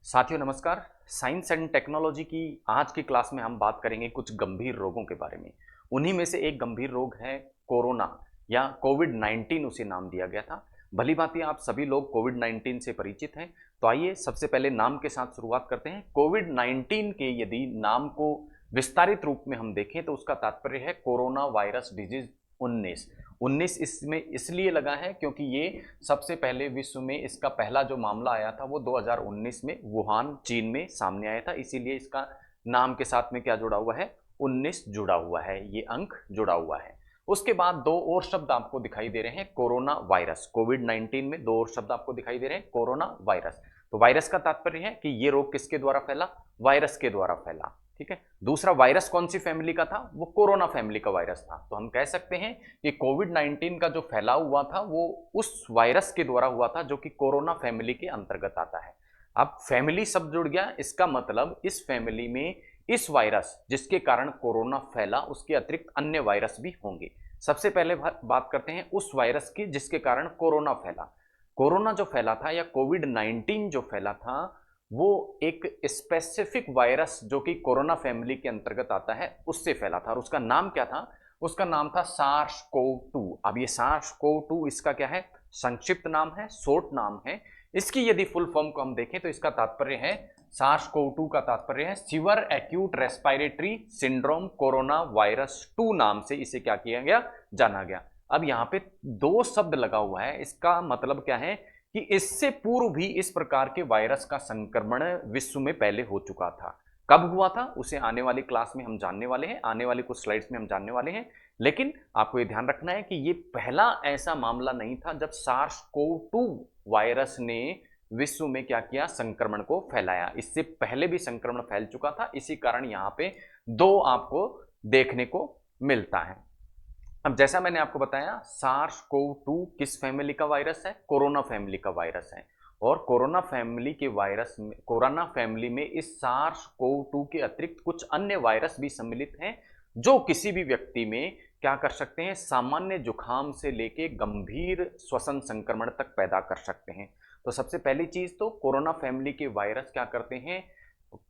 साथियों नमस्कार। Science and technology की आज की क्लास में हम बात करेंगे कुछ गंभीर रोगों के बारे में। उन्हीं में से एक गंभीर रोग है कोरोना या कोविड-19 उसे नाम दिया गया था। भली भांति आप सभी लोग कोविड-19 से परिचित हैं। तो आइए सबसे पहले नाम के साथ शुरुआत करते हैं। कोविड-19 के यदि नाम को विस्तारित रूप में हम देखें तो उसका तात्पर्य है कोरोना वायरस डिजीज 19। 19 इसमें इसलिए लगा है क्योंकि ये सबसे पहले विश्व में इसका पहला जो मामला आया था वो 2019 में वुहान चीन में सामने आया था, इसीलिए इसका नाम के साथ में क्या जुड़ा हुआ है, 19 जुड़ा हुआ है, ये अंक जुड़ा हुआ है। उसके बाद दो और शब्द आपको दिखाई दे रहे हैं, कोरोना वायरस। कोविड-19 में दो और शब्द आपको दिखाई दे रहे हैं, कोरोना वायरस। तो वायरस का तात्पर्य है कि ये रोग किसके द्वारा फैला, वायरस के द्वारा फैला। ठीक है। दूसरा वायरस कौन सी फैमिली का था, वो कोरोना फैमिली का वायरस था। तो हम कह सकते हैं कि कोविड-19 का जो फैलाव हुआ था वो उस वायरस के द्वारा हुआ था जो कि कोरोना फैमिली के अंतर्गत आता है। अब फैमिली शब्द जुड़ गया, इसका मतलब इस फैमिली में इस वायरस जिसके कारण कोरोना फैला उसके अतिरिक्त अन्य वायरस भी होंगे। सबसे पहले बात करते हैं उस वायरस की जिसके कारण कोरोना फैला। कोरोना जो फैला था या कोविड-19 जो फैला था वो एक स्पेसिफिक वायरस जो कि कोरोना फैमिली के अंतर्गत आता है उससे फैला था और उसका नाम क्या था, उसका नाम था सार्स कोव 2। अब ये सार्स कोव 2 इसका क्या है, संक्षिप्त नाम है, शॉर्ट नाम है। इसकी यदि फुल फॉर्म को हम देखें तो इसका तात्पर्य है, सार्स कोव 2 का तात्पर्य है sewer acute respiratory syndrome corona virus 2 नाम से इसे क्या किया गया, जाना गया। अब यहाँ पे दो शब्द लगा हुआ है, इसका मतलब क्या है कि इससे पूर्व भी इस प्रकार के वायरस का संक्रमण विश्व में पहले हो चुका था। कब हुआ था उसे आने वाली क्लास में हम जानने वाले हैं, आने वाली कुछ स्लाइड्स में हम जानने वाले हैं। लेकिन आपको ये ध्यान रखना है कि ये पहला ऐसा मामला नहीं था जब सार्स कोव 2 वायरस ने विश्व में क्या किया, संक्रमण को फैलाया। इससे पहले भी संक्रमण फैल चुका था, इसी कारण यहाँ पे दो आपको देखने को मिलता है। अब जैसा मैंने आपको बताया सार्स कोव 2 किस फैमिली का वायरस है, कोरोना फैमिली का वायरस है। और कोरोना फैमिली के वायरस में, कोरोना फैमिली में इस सार्स कोव 2 के अतिरिक्त कुछ अन्य वायरस भी सम्मिलित हैं जो किसी भी व्यक्ति में क्या कर सकते हैं, सामान्य जुकाम से लेके गंभीर श्वसन संक्रमण तक पैदा कर सकते हैं। तो सबसे पहली चीज तो कोरोना फैमिली के वायरस क्या करते हैं,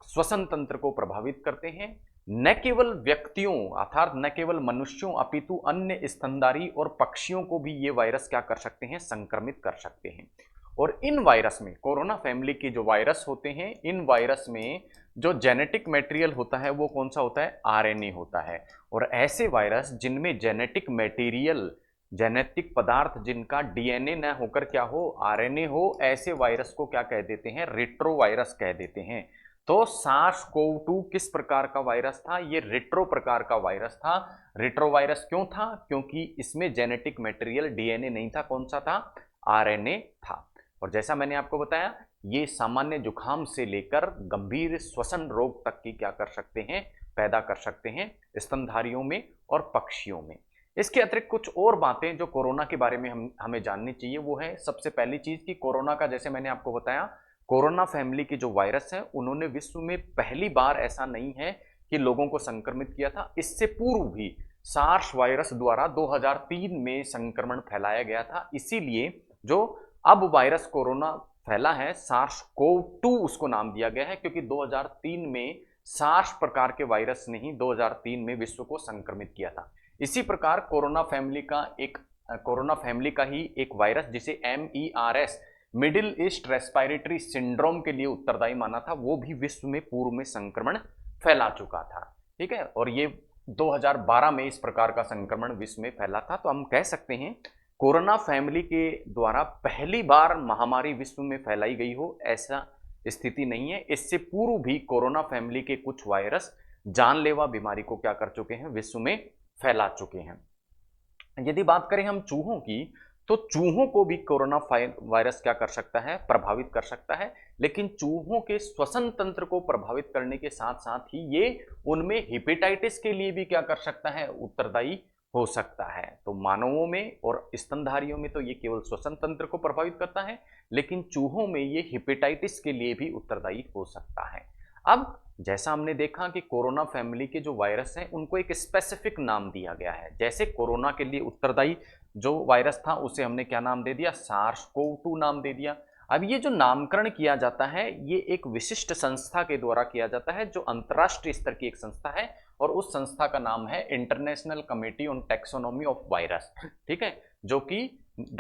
श्वसन तंत्र को प्रभावित करते हैं। न केवल व्यक्तियों अर्थात न केवल मनुष्यों अपितु अन्य स्तनधारी और पक्षियों को भी ये वायरस क्या कर सकते हैं, संक्रमित कर सकते हैं। और इन वायरस में, कोरोना फैमिली के जो वायरस होते हैं, इन वायरस में जो जेनेटिक मटेरियल होता है वो कौन सा होता है, आरएनए होता है। और ऐसे वायरस जिनमें जेनेटिक मटेरियल, जेनेटिक पदार्थ जिनका डीएनए न होकर क्या हो, आरएनए हो, ऐसे वायरस को क्या कह देते हैं, रेट्रो वायरस कह देते हैं। तो सार्स कोव 2 किस प्रकार का वायरस था, ये रेट्रो प्रकार का वायरस था। रेट्रो वायरस क्यों था, क्योंकि इसमें जेनेटिक मटेरियल डीएनए नहीं था, कौन सा था, आरएनए था। और जैसा मैंने आपको बताया ये सामान्य जुकाम से लेकर गंभीर श्वसन रोग तक की क्या कर सकते हैं, पैदा कर सकते हैं स्तनधारियों में और पक्षियों में। इसके अतिरिक्त कुछ और बातें जो कोरोना के बारे में हमें जाननी चाहिए वो है, सबसे पहली चीज कि कोरोना का, जैसे मैंने आपको बताया, कोरोना फैमिली के जो वायरस हैं उन्होंने विश्व में पहली बार, ऐसा नहीं है कि लोगों को संक्रमित किया था, इससे पूर्व भी सार्स वायरस द्वारा 2003 में संक्रमण फैलाया गया था। इसीलिए जो अब वायरस कोरोना फैला है सार्स कोव 2 उसको नाम दिया गया है, क्योंकि 2003 में सार्स प्रकार के वायरस ने ही 2003 में विश्व को संक्रमित किया था। इसी प्रकार कोरोना फैमिली का ही एक वायरस जिसे MERS, middle east respiratory syndrome के लिए उत्तरदायी माना था, वो भी विश्व में पूर्व में संक्रमण फैला चुका था। ठीक है। और ये 2012 में इस प्रकार का संक्रमण विश्व में फैला था। तो हम कह सकते हैं कोरोना फैमिली के द्वारा पहली बार महामारी विश्व में फैलाई गई हो, ऐसा स्थिति नहीं है। इससे पूर्व भी कोरोना फैमिली के कुछ वायरस जानलेवा बीमारी को क्या कर चुके हैं, विश्व में फैला चुके हैं। यदि बात करें हम चूहों की, तो चूहों को भी कोरोना वायरस क्या कर सकता है, प्रभावित कर सकता है। लेकिन चूहों के श्वसन तंत्र को प्रभावित करने के साथ साथ ही ये उनमें हेपेटाइटिस के लिए भी क्या कर सकता है, उत्तरदायी हो सकता है। तो मानवों में और स्तनधारियों में तो ये केवल श्वसन तंत्र को प्रभावित करता है, लेकिन चूहों में ये हेपेटाइटिस के लिए भी उत्तरदायी हो सकता है। अब जैसा हमने देखा कि कोरोना फैमिली के जो वायरस हैं उनको एक स्पेसिफिक नाम दिया गया है। जैसे कोरोना के लिए उत्तरदायी जो वायरस था उसे हमने क्या नाम दे दिया, सार्स कोव 2 नाम दे दिया। अब ये जो नामकरण किया जाता है ये एक विशिष्ट संस्था के द्वारा किया जाता है जो अंतर्राष्ट्रीय स्तर की एक संस्था है और उस संस्था का नाम है international committee on taxonomy of virus, ठीक है, जो कि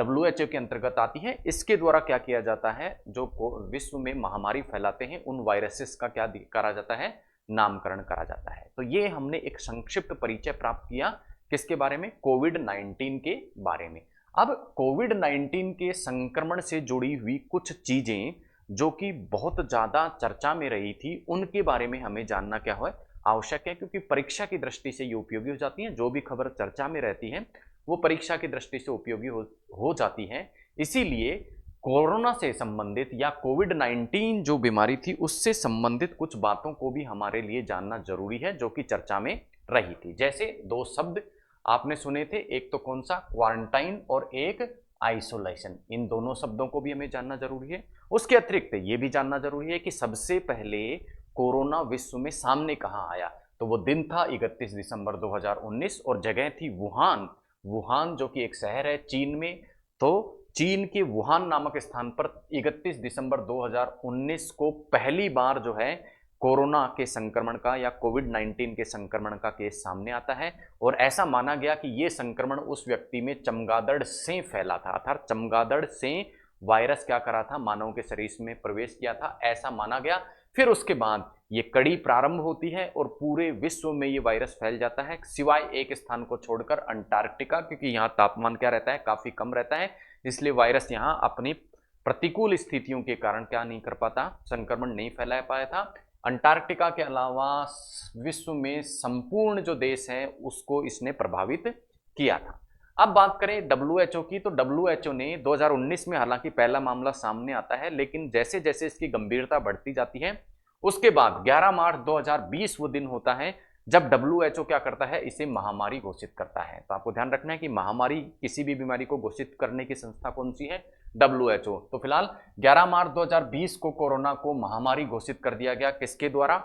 WHO के अंतर्गत आती है। इसके द्वारा क्या किया जाता है, जो विश्व में महामारी फैलाते हैं उन वायरसेस का क्या करा जाता है, नामकरण करा जाता है। तो ये हमने एक संक्षिप्त परिचय प्राप्त किया किसके बारे में, कोविड-19 के बारे में। अब कोविड-19 के संक्रमण से जुड़ी हुई कुछ चीजें जो कि बहुत ज्यादा चर्चा में रही थी उनके बारे में हमें जानना क्या है, आवश्यक है, क्योंकि परीक्षा की दृष्टि से ये उपयोगी हो जाती हैं। जो भी खबर चर्चा में रहती है वो परीक्षा की दृष्टि से उपयोगी हो जाती है। इसीलिए कोरोना से संबंधित या कोविड-19 जो बीमारी थी उससे संबंधित कुछ बातों को भी हमारे लिए जानना जरूरी है जो कि चर्चा में रही थी। जैसे दो शब्द आपने सुने थे, एक तो कौन सा, क्वारंटाइन और एक आइसोलेशन। इन दोनों शब्दों को भी हमें जानना जरूरी है। उसके अतिरिक्त ये भी जानना जरूरी है कि सबसे पहले कोरोना विश्व में सामने कहाँ आया। तो वो दिन था 31 दिसंबर 2019 और जगह थी वुहान। वुहान जो कि एक शहर है चीन में। तो चीन के वुहान नामक स्थान पर 31 दिसंबर 2019 को पहली बार जो है कोरोना के संक्रमण का या कोविड-19 के संक्रमण का केस सामने आता है। और ऐसा माना गया कि ये संक्रमण उस व्यक्ति में चमगादड़ से फैला था, अर्थात चमगादड़ से वायरस क्या करा था, मानव के शरीर में प्रवेश किया था, ऐसा माना गया। फिर उसके बाद ये कड़ी प्रारंभ होती है और पूरे विश्व में ये वायरस फैल जाता है, सिवाय एक स्थान को छोड़कर, अंटार्कटिका, क्योंकि यहाँ तापमान क्या रहता है, काफी कम रहता है, इसलिए वायरस यहाँ अपनी प्रतिकूल स्थितियों के कारण क्या नहीं कर पाता, संक्रमण नहीं फैला पाया था। अंटार्कटिका के अलावा विश्व में संपूर्ण जो देश है उसको इसने प्रभावित किया था। अब बात करें WHO की, तो WHO ने 2019 में हालांकि पहला मामला सामने आता है, लेकिन जैसे जैसे इसकी गंभीरता बढ़ती जाती है उसके बाद 11 मार्च 2020 वो दिन होता है जब WHO क्या करता है, इसे महामारी घोषित करता है। तो आपको ध्यान रखना है कि महामारी, किसी भी बीमारी को घोषित करने की संस्था कौन सी है, WHO। तो फिलहाल 11 मार्च 2020 को कोरोना को महामारी घोषित कर दिया गया, किसके द्वारा,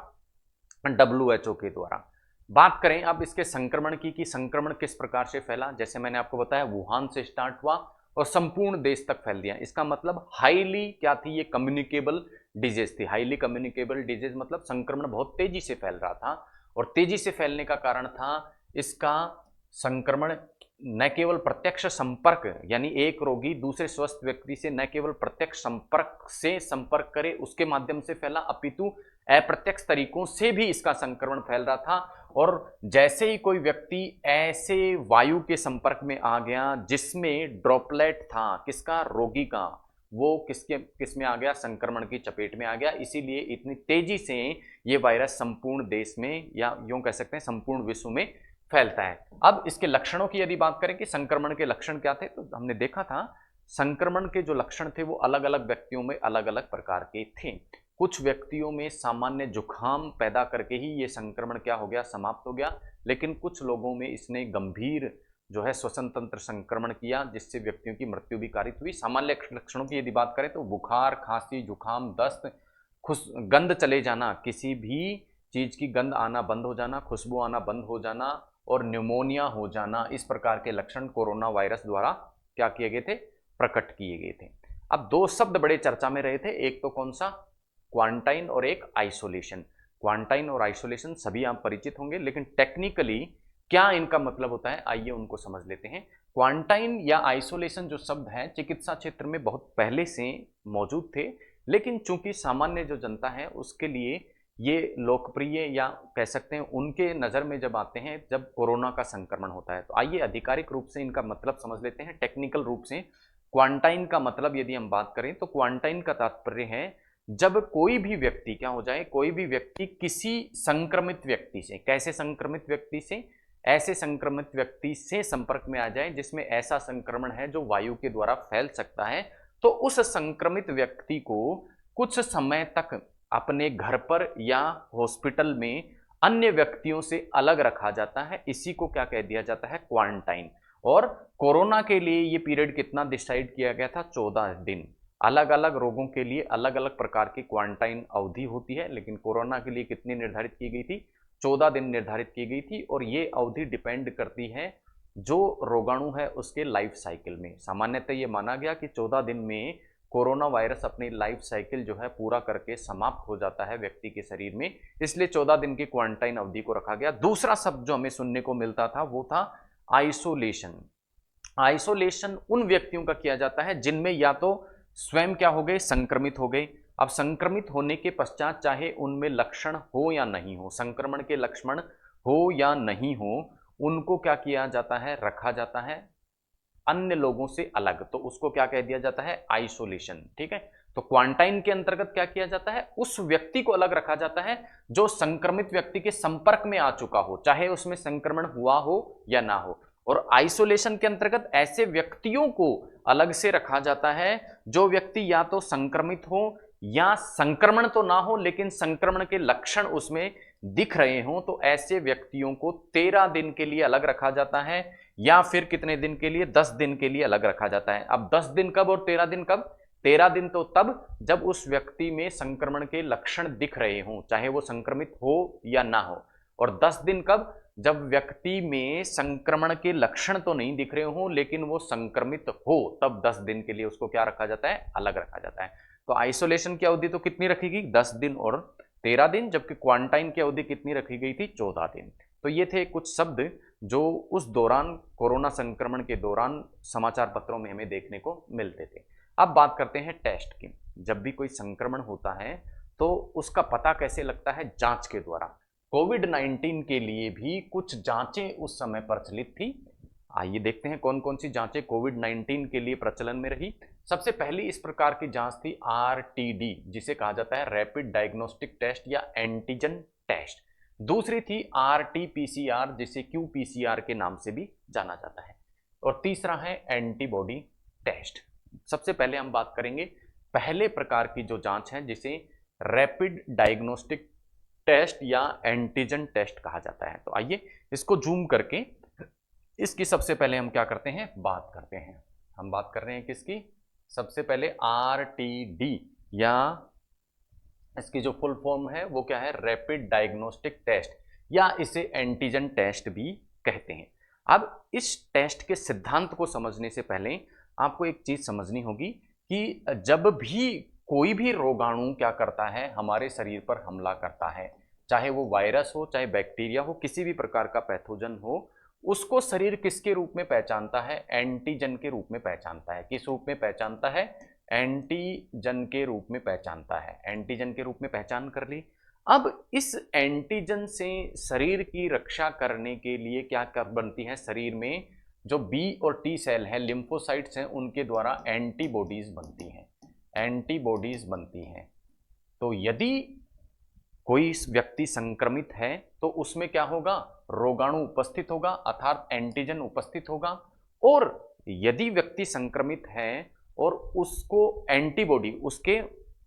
WHO के द्वारा। बात करें अब इसके संक्रमण की, कि संक्रमण किस प्रकार से फैला। जैसे मैंने आपको बताया वुहान से स्टार्ट हुआ और संपूर्ण देश तक फैल दिया। इसका मतलब हाईली क्या थी, ये कम्युनिकेबल डिजीज थी। हाईली कम्युनिकेबल डिजीज मतलब संक्रमण बहुत तेजी से फैल रहा था और तेजी से फैलने का कारण था इसका संक्रमण न केवल प्रत्यक्ष संपर्क, यानी एक रोगी दूसरे स्वस्थ व्यक्ति से न केवल प्रत्यक्ष संपर्क करे उसके माध्यम से फैला, अपितु अप्रत्यक्ष तरीकों से भी इसका संक्रमण फैल रहा था। और जैसे ही कोई व्यक्ति ऐसे वायु के संपर्क में आ गया जिसमें ड्रॉपलेट था, किसका, रोगी का, वो किसमें आ गया, संक्रमण की चपेट में आ गया। इसीलिए इतनी तेजी से ये वायरस संपूर्ण देश में या यूं कह सकते हैं संपूर्ण विश्व में फैलता है। अब इसके लक्षणों की यदि बात करें कि संक्रमण के लक्षण क्या थे, तो हमने देखा था संक्रमण के जो लक्षण थे वो अलग अलग व्यक्तियों में अलग अलग प्रकार के थे। कुछ व्यक्तियों में सामान्य जुकाम पैदा करके ही ये संक्रमण क्या हो गया, समाप्त हो गया, लेकिन कुछ लोगों में इसने गंभीर जो है श्वसन तंत्र संक्रमण किया जिससे व्यक्तियों की मृत्यु भी कारित हुई। सामान्य लक्षणों की यदि बात करें तो बुखार, खांसी, जुकाम, दस्त, गंध चले जाना, किसी भी चीज की गंध आना बंद हो जाना, खुशबू आना बंद हो जाना और न्यूमोनिया हो जाना, इस प्रकार के लक्षण कोरोना वायरस द्वारा क्या किए गए थे, प्रकट किए गए थे। अब दो शब्द बड़े चर्चा में रहे थे, एक तो कौन सा, क्वारंटाइन और एक आइसोलेशन। क्वारंटाइन और आइसोलेशन सभी आप परिचित होंगे, लेकिन टेक्निकली क्या इनका मतलब होता है, आइए उनको समझ लेते हैं। क्वारंटाइन या आइसोलेशन जो शब्द हैं चिकित्सा क्षेत्र में बहुत पहले से मौजूद थे, लेकिन चूंकि सामान्य जो जनता है उसके लिए ये लोकप्रिय या कह सकते हैं उनके नज़र में जब आते हैं जब कोरोना का संक्रमण होता है। तो आइए आधिकारिक रूप से इनका मतलब समझ लेते हैं। टेक्निकल रूप से क्वारंटाइन का मतलब यदि हम बात करें तो क्वारंटाइन का तात्पर्य है जब कोई भी व्यक्ति क्या हो जाए, कोई भी व्यक्ति किसी संक्रमित व्यक्ति से, कैसे संक्रमित व्यक्ति से, ऐसे संक्रमित व्यक्ति से संपर्क में आ जाए जिसमें ऐसा संक्रमण है जो वायु के द्वारा फैल सकता है, तो उस संक्रमित व्यक्ति को कुछ समय तक अपने घर पर या हॉस्पिटल में अन्य व्यक्तियों से अलग रखा जाता है। इसी को क्या कह दिया जाता है, क्वारंटाइन। और कोरोना के लिए ये पीरियड कितना डिसाइड किया गया था, 14 दिन। अलग अलग रोगों के लिए अलग अलग प्रकार की क्वारंटाइन अवधि होती है, लेकिन कोरोना के लिए कितनी निर्धारित की गई थी, 14 दिन निर्धारित की गई थी। और ये अवधि डिपेंड करती है जो रोगाणु है उसके लाइफ साइकिल में। सामान्यतः ये माना गया कि 14 दिन में कोरोना वायरस अपनी लाइफ साइकिल जो है पूरा करके समाप्त हो जाता है व्यक्ति के शरीर में, इसलिए 14 दिन की क्वारंटाइन अवधि को रखा गया। दूसरा शब्द जो हमें सुनने को मिलता था वो था आइसोलेशन। आइसोलेशन उन व्यक्तियों का किया जाता है जिनमें या तो स्वयं क्या हो गए, संक्रमित हो गए। अब संक्रमित होने के पश्चात चाहे उनमें लक्षण हो या नहीं हो, संक्रमण के लक्षण हो या नहीं हो, उनको क्या किया जाता है, रखा जाता है अन्य लोगों से अलग, तो उसको क्या कह दिया जाता है, आइसोलेशन। ठीक है, तो क्वारंटाइन के अंतर्गत क्या किया जाता है, उस व्यक्ति को अलग रखा जाता है जो संक्रमित व्यक्ति के संपर्क में आ चुका हो, चाहे उसमें संक्रमण हुआ हो या ना हो। और आइसोलेशन के अंतर्गत ऐसे व्यक्तियों को अलग से रखा जाता है जो व्यक्ति या तो संक्रमित हो या संक्रमण तो ना हो लेकिन संक्रमण के लक्षण उसमें दिख रहे हों, तो ऐसे व्यक्तियों को 13 दिन के लिए अलग रखा जाता है, या फिर कितने दिन के लिए, 10 दिन के लिए अलग रखा जाता है। अब 10 दिन कब और 13 दिन कब? 13 दिन तो तब जब उस व्यक्ति में संक्रमण के लक्षण दिख रहे हों, चाहे वो संक्रमित हो या ना हो। और 10 दिन कब? जब व्यक्ति में संक्रमण के लक्षण तो नहीं दिख रहे हों लेकिन वो संक्रमित हो, तब 10 दिन के लिए उसको क्या रखा जाता है, अलग रखा जाता है। तो आइसोलेशन की अवधि तो कितनी रखी गई, 10 दिन और 13 दिन, जबकि क्वारंटाइन की अवधि कितनी रखी गई थी, 14 दिन। तो ये थे कुछ शब्द जो उस दौरान, कोरोना संक्रमण के दौरान समाचार पत्रों में हमें देखने को मिलते थे। अब बात करते हैं टेस्ट की। जब भी कोई संक्रमण होता है तो उसका पता कैसे लगता है, जांच के द्वारा। कोविड-19 के लिए भी कुछ जांचें उस समय प्रचलित थी। आइए देखते हैं कौन कौन सी जांचें कोविड-19 के लिए प्रचलन में रही। सबसे पहली इस प्रकार की जांच थी आरटीडी, जिसे कहा जाता है रैपिड डायग्नोस्टिक टेस्ट या एंटीजन टेस्ट। दूसरी थी आरटीपीसीआर, जिसे क्यूपीसीआर के नाम से भी जाना जाता है। और तीसरा है एंटीबॉडी टेस्ट। सबसे पहले हम बात करेंगे पहले प्रकार की जो जांच है, जिसे रैपिड डायग्नोस्टिक टेस्ट या एंटीजन टेस्ट कहा जाता है। तो आइए इसको जूम करके इसकी सबसे पहले हम क्या करते हैं, बात करते हैं। हम बात कर रहे हैं किसकी, सबसे पहले आरटीडी, या इसकी जो फुल फॉर्म है वो क्या है, रैपिड डायग्नोस्टिक टेस्ट, या इसे एंटीजन टेस्ट भी कहते हैं। अब इस टेस्ट के सिद्धांत को समझने से पहले आपको एक चीज समझनी होगी कि जब भी कोई भी रोगाणु क्या करता है, हमारे शरीर पर हमला करता है, चाहे वो वायरस हो, चाहे बैक्टीरिया हो, किसी भी प्रकार का पैथोजन हो, उसको शरीर किसके रूप में पहचानता है, एंटीजन के रूप में पहचानता है। किस रूप में पहचानता है, एंटीजन के रूप में पहचानता है। एंटीजन के रूप में पहचान कर ली। अब इस एंटीजन से शरीर की रक्षा करने के लिए क्या कर बनती है, शरीर में जो बी और टी सेल है, लिम्फोसाइट्स हैं, उनके द्वारा एंटीबॉडीज बनती हैं, एंटीबॉडीज बनती हैं। तो यदि कोई व्यक्ति संक्रमित है तो उसमें क्या होगा, रोगाणु उपस्थित होगा, अर्थात एंटीजन उपस्थित होगा। और यदि व्यक्ति संक्रमित है और उसको एंटीबॉडी,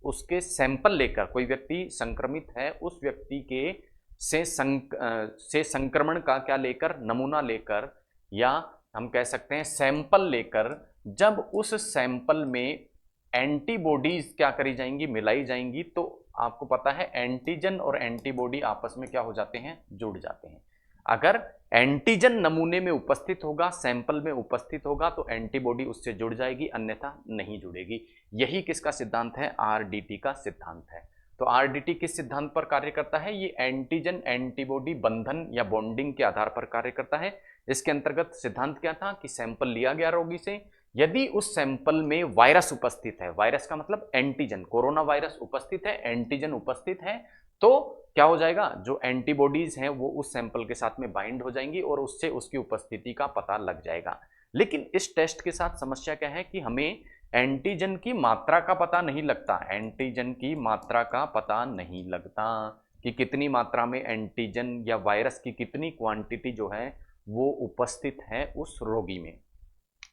उसके सैंपल लेकर, कोई व्यक्ति संक्रमित है, उस व्यक्ति के से संक्रमण का क्या लेकर, नमूना लेकर, या हम कह सकते हैं सैंपल लेकर, जब उस सैंपल में एंटीबॉडीज क्या करी जाएंगी, मिलाई जाएंगी, तो आपको पता है एंटीजन और एंटीबॉडी आपस में क्या हो जाते हैं, जुड़ जाते हैं। अगर एंटीजन नमूने में उपस्थित होगा, सैंपल में उपस्थित होगा, तो एंटीबॉडी उससे जुड़ जाएगी, अन्यथा नहीं जुड़ेगी। यही किसका सिद्धांत है, आरडीटी का सिद्धांत है। तो आरडीटी किस सिद्धांत पर कार्य करता है, ये एंटीजन एंटीबॉडी बंधन या बॉन्डिंग के आधार पर कार्य करता है। इसके अंतर्गत सिद्धांत क्या था कि सैंपल लिया गया रोगी से, यदि उस सैंपल में वायरस उपस्थित है, वायरस का मतलब एंटीजन, कोरोना वायरस उपस्थित है, एंटीजन उपस्थित है, तो क्या हो जाएगा, जो एंटीबॉडीज हैं वो उस सैंपल के साथ में बाइंड हो जाएंगी और उससे उसकी उपस्थिति का पता लग जाएगा। लेकिन इस टेस्ट के साथ समस्या क्या है कि हमें एंटीजन की मात्रा का पता नहीं लगता, एंटीजन की मात्रा का पता नहीं लगता कि कितनी मात्रा में एंटीजन या वायरस की कितनी क्वांटिटी जो है वो उपस्थित है उस रोगी में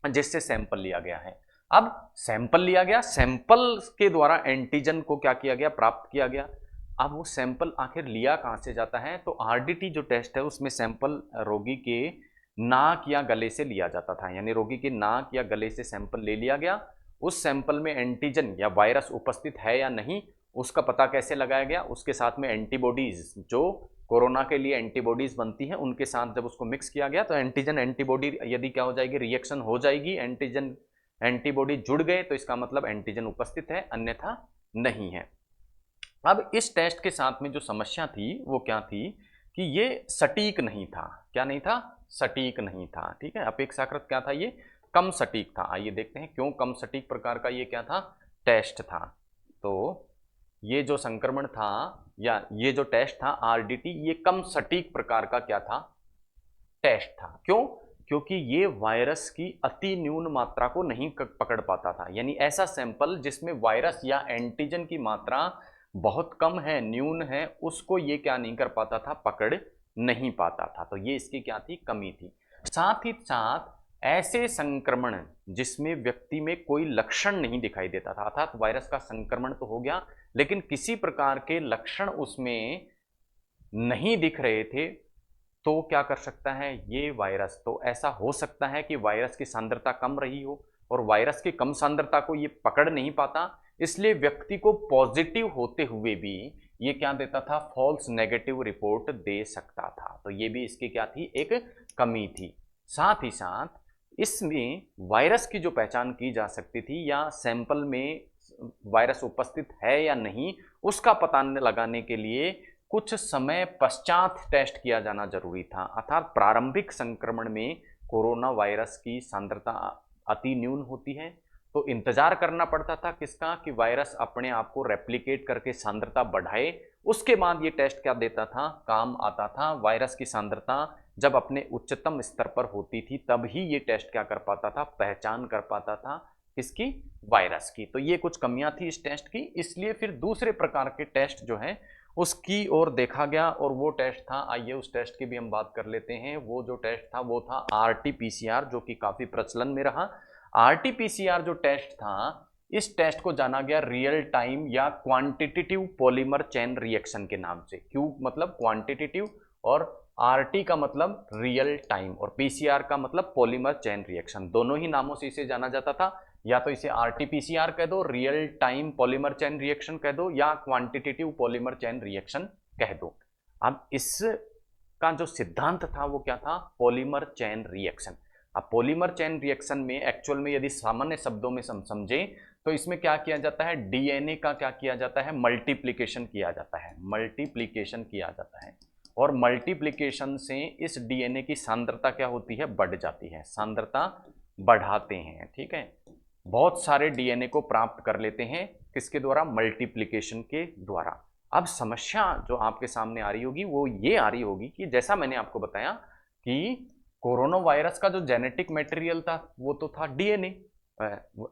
जिससे सैंपल लिया गया है। अब सैंपल लिया गया, सैंपल के द्वारा एंटीजन को क्या किया गया, प्राप्त किया गया। अब वो सैंपल आखिर लिया कहाँ से जाता है, तो आरडीटी जो टेस्ट है उसमें सैंपल रोगी के नाक या गले से लिया जाता था, यानी रोगी के नाक या गले से सैंपल ले लिया गया। उस सैंपल में एंटीजन या वायरस उपस्थित है या नहीं, उसका पता कैसे लगाया गया, उसके साथ में एंटीबॉडीज, जो कोरोना के लिए एंटीबॉडीज बनती हैं, उनके साथ जब उसको मिक्स किया गया तो एंटीजन एंटीबॉडी यदि क्या हो जाएगी, रिएक्शन हो जाएगी, एंटीबॉडी जुड़ गए तो इसका मतलब एंटीजन उपस्थित है, अन्यथा नहीं है। अब इस टेस्ट के साथ में जो समस्या थी वो क्या थी कि ये सटीक नहीं था। क्या नहीं था? सटीक नहीं था। ठीक है, अपेक्षाकृत क्या था? ये कम सटीक था। आइए देखते हैं क्यों कम सटीक प्रकार का ये क्या था? टेस्ट था। तो ये जो संक्रमण था या ये जो टेस्ट था आरडीटी, ये कम सटीक प्रकार का क्या था? टेस्ट था। क्यों? क्योंकि ये वायरस की अति न्यून मात्रा को नहीं पकड़ पाता था। यानी ऐसा सैंपल जिसमें वायरस या एंटीजन की मात्रा बहुत कम है, न्यून है, उसको ये क्या नहीं कर पाता था? पकड़ नहीं पाता था। तो ये इसकी क्या थी? कमी थी। साथ ही साथ ऐसे संक्रमण जिसमें व्यक्ति में कोई लक्षण नहीं दिखाई देता था, अर्थात वायरस का संक्रमण तो हो गया लेकिन किसी प्रकार के लक्षण उसमें नहीं दिख रहे थे, तो क्या कर सकता है ये वायरस? तो ऐसा हो सकता है कि वायरस की सांद्रता कम रही हो और वायरस की कम सांद्रता को ये पकड़ नहीं पाता, इसलिए व्यक्ति को पॉजिटिव होते हुए भी ये क्या देता था? फॉल्स नेगेटिव रिपोर्ट दे सकता था। तो ये भी इसकी क्या थी? एक कमी थी। साथ ही साथ इसमें वायरस की जो पहचान की जा सकती थी या सैंपल में वायरस उपस्थित है या नहीं, उसका पता लगाने के लिए कुछ समय पश्चात टेस्ट किया जाना जरूरी था। अर्थात प्रारंभिक संक्रमण में कोरोना वायरस की सांद्रता अति न्यून होती है, तो इंतजार करना पड़ता था किसका? कि वायरस अपने आप को रेप्लिकेट करके सांद्रता बढ़ाए। उसके बाद ये टेस्ट क्या देता था? काम आता था। वायरस की सांद्रता जब अपने उच्चतम स्तर पर होती थी तब ही ये टेस्ट क्या कर पाता था? पहचान कर पाता था किसकी? वायरस की। तो ये कुछ कमियां थी इस टेस्ट की, इसलिए फिर दूसरे प्रकार के टेस्ट जो है उसकी ओर देखा गया और वो टेस्ट था, आइए उस टेस्ट की भी हम बात कर लेते हैं। वो जो टेस्ट था वो था आरटी-पीसीआर, जो कि काफी प्रचलन में रहा। आरटी-पीसीआर जो टेस्ट था, इस टेस्ट को जाना गया रियल टाइम या क्वांटिटेटिव पॉलीमर चेन रिएक्शन के नाम से। क्यू मतलब क्वांटिटेटिव और आरटी का मतलब रियल टाइम और पीसीआर का मतलब पॉलीमर चेन रिएक्शन। दोनों ही नामों से इसे जाना जाता था। या तो इसे आरटी-पीसीआर कह दो, real time polymer chain reaction कह दो, या क्वांटिटेटिव पॉलीमर चेन रिएक्शन कह दो। अब इसका जो सिद्धांत था वो क्या था? Polymer chain reaction. अब पॉलीमर चेन रिएक्शन में एक्चुअल में यदि सामान्य शब्दों में समझे तो इसमें क्या किया जाता है? डीएनए का क्या किया जाता है? मल्टीप्लिकेशन किया जाता है। मल्टीप्लिकेशन किया जाता है और मल्टीप्लिकेशन से इस डीएनए की सांद्रता क्या होती है? बढ़ जाती है। सांद्रता बढ़ाते हैं। ठीक है, बहुत सारे डीएनए को प्राप्त कर लेते हैं किसके द्वारा? मल्टीप्लिकेशन के द्वारा। अब समस्या जो आपके सामने आ रही होगी वो ये आ रही होगी कि जैसा मैंने आपको बताया कि कोरोना वायरस का जो जेनेटिक मटेरियल था वो तो था डीएनए,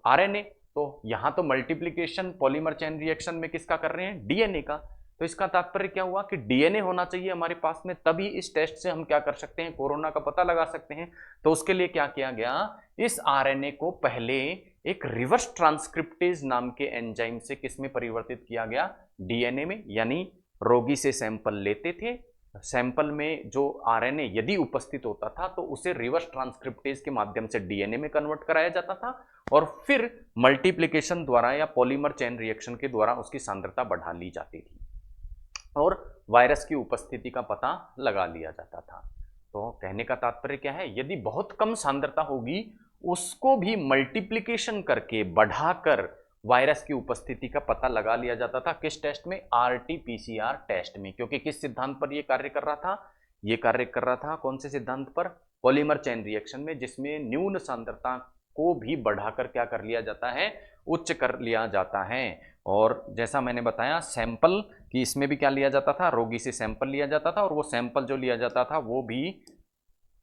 आरएनए। तो यहाँ तो मल्टीप्लिकेशन पॉलीमर चेन रिएक्शन में किसका कर रहे हैं? डीएनए का। तो इसका तात्पर्य क्या हुआ कि डीएनए होना चाहिए हमारे पास में, तभी इस टेस्ट से हम क्या कर सकते हैं? कोरोना का पता लगा सकते हैं। तो उसके लिए क्या किया गया? इस आरएनए को पहले एक रिवर्स ट्रांसक्रिप्टेज नाम के एंजाइम से किसमें परिवर्तित किया गया? डीएनए में। यानी रोगी से सैंपल लेते थे, सैंपल में जो आरएनए यदि उपस्थित होता था तो उसे रिवर्स ट्रांसक्रिप्टेज के माध्यम से डीएनए में कन्वर्ट कराया जाता था और फिर मल्टीप्लिकेशन द्वारा या पॉलीमर चेन रिएक्शन के द्वारा उसकी सांद्रता बढ़ा ली जाती थी और वायरस की उपस्थिति का पता लगा लिया जाता था। तो कहने का तात्पर्य क्या है? यदि बहुत कम सांद्रता होगी उसको भी मल्टीप्लिकेशन करके बढ़ाकर वायरस की उपस्थिति का पता लगा लिया जाता था। किस टेस्ट में? आरटी-पीसीआर टेस्ट में। क्योंकि किस सिद्धांत पर यह कार्य कर रहा था? यह कार्य कर रहा था कौन से सिद्धांत पर? पॉलीमर चेन रिएक्शन में, जिसमें न्यून सांद्रता को भी बढ़ाकर क्या कर लिया जाता है? उच्च कर लिया जाता है। और जैसा मैंने बताया सैंपल कि इसमें भी क्या लिया जाता था? रोगी से सैंपल लिया जाता था और वो सैंपल जो लिया जाता था वो भी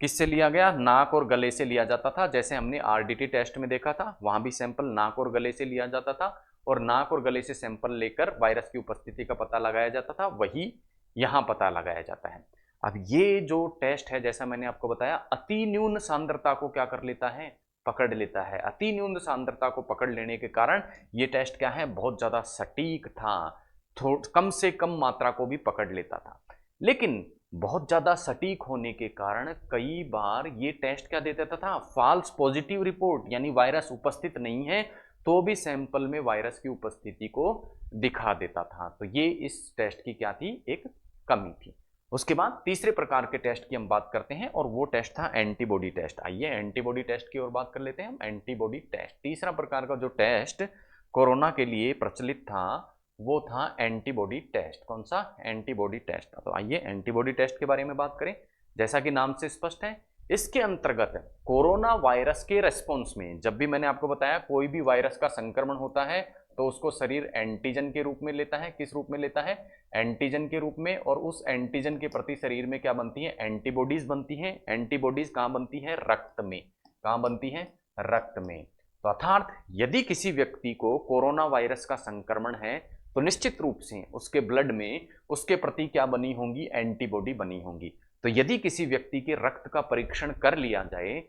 किससे लिया गया? नाक और गले से लिया जाता था। जैसे हमने आरडीटी टेस्ट में देखा था, वहां भी सैंपल नाक और गले से लिया जाता था और नाक और गले से सैंपल लेकर वायरस की उपस्थिति का पता लगाया जाता था। वही यहां पता लगाया जाता है। अब ये जो टेस्ट है, जैसा मैंने आपको बताया, अति न्यून सांद्रता को क्या कर लेता है? पकड़ लेता है। अति न्यून सांद्रता को पकड़ लेने के कारण ये टेस्ट क्या है? बहुत ज्यादा सटीक था, कम से कम मात्रा को भी पकड़ लेता था। लेकिन बहुत ज्यादा सटीक होने के कारण कई बार ये टेस्ट क्या दे देता था? फॉल्स पॉजिटिव रिपोर्ट, यानी वायरस उपस्थित नहीं है तो भी सैंपल में वायरस की उपस्थिति को दिखा देता था। तो ये इस टेस्ट की क्या थी? एक कमी थी। उसके बाद तीसरे प्रकार के टेस्ट की हम बात करते हैं और वो टेस्ट था एंटीबॉडी टेस्ट। आइए एंटीबॉडी टेस्ट की ओर बात कर लेते हैं हम। एंटीबॉडी टेस्ट, तीसरा प्रकार का जो टेस्ट कोरोना के लिए प्रचलित था वो था एंटीबॉडी टेस्ट। कौन सा? Antibody test. तो आइए एंटीबॉडी टेस्ट के बारे में बात करें। जैसा कि नाम से स्पष्ट है, इसके अंतर्गत कोरोना वायरस के रेस्पॉन्स में, जब भी मैंने आपको बताया कोई भी वायरस का संक्रमण होता है तो उसको शरीर एंटीजन के रूप में लेता है। किस रूप में लेता है? एंटीजन के रूप में। और उस एंटीजन के प्रति शरीर में क्या बनती है? एंटीबॉडीज बनती हैं। एंटीबॉडीज कहाँ बनती है? रक्त में। कहाँ बनती है? रक्त में। तो अर्थात यदि किसी व्यक्ति को कोरोना वायरस का संक्रमण है तो निश्चित रूप से उसके ब्लड में उसके प्रति क्या बनी होंगी? एंटीबॉडी बनी होंगी। तो यदि किसी व्यक्ति के रक्त का परीक्षण कर लिया जाए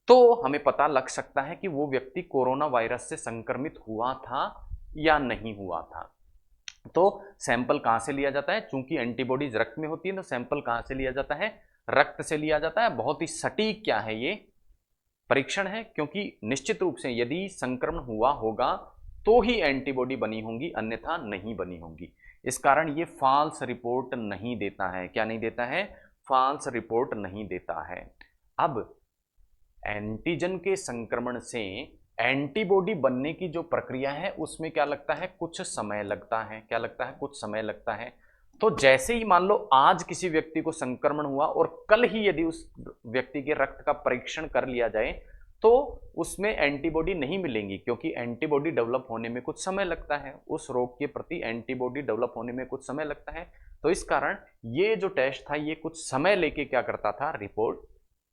तो हमें पता लग सकता है कि वो व्यक्ति कोरोना वायरस से संक्रमित हुआ था या नहीं हुआ था। तो सैंपल कहां से लिया जाता है? चूंकि एंटीबॉडीज रक्त में होती है तो सैंपल कहां से लिया जाता है? रक्त से लिया जाता है। बहुत ही सटीक क्या है ये? परीक्षण है, क्योंकि निश्चित रूप से यदि संक्रमण हुआ होगा तो ही एंटीबॉडी बनी होंगी, अन्यथा नहीं बनी होंगी। इस कारण ये फॉल्स रिपोर्ट नहीं देता है। क्या नहीं देता है? फॉल्स रिपोर्ट नहीं देता है। अब एंटीजन के संक्रमण से एंटीबॉडी बनने की जो प्रक्रिया है उसमें क्या लगता है? कुछ समय लगता है। क्या लगता है? कुछ समय लगता है। तो जैसे ही मान लो आज किसी व्यक्ति को संक्रमण हुआ और कल ही यदि उस व्यक्ति के रक्त का परीक्षण कर लिया जाए तो उसमें एंटीबॉडी नहीं मिलेंगी, क्योंकि एंटीबॉडी डेवलप होने में कुछ समय लगता है। उस रोग के प्रति एंटीबॉडी डेवलप होने में कुछ समय लगता है। तो इस कारण ये जो टेस्ट था ये कुछ समय लेके क्या करता था? रिपोर्ट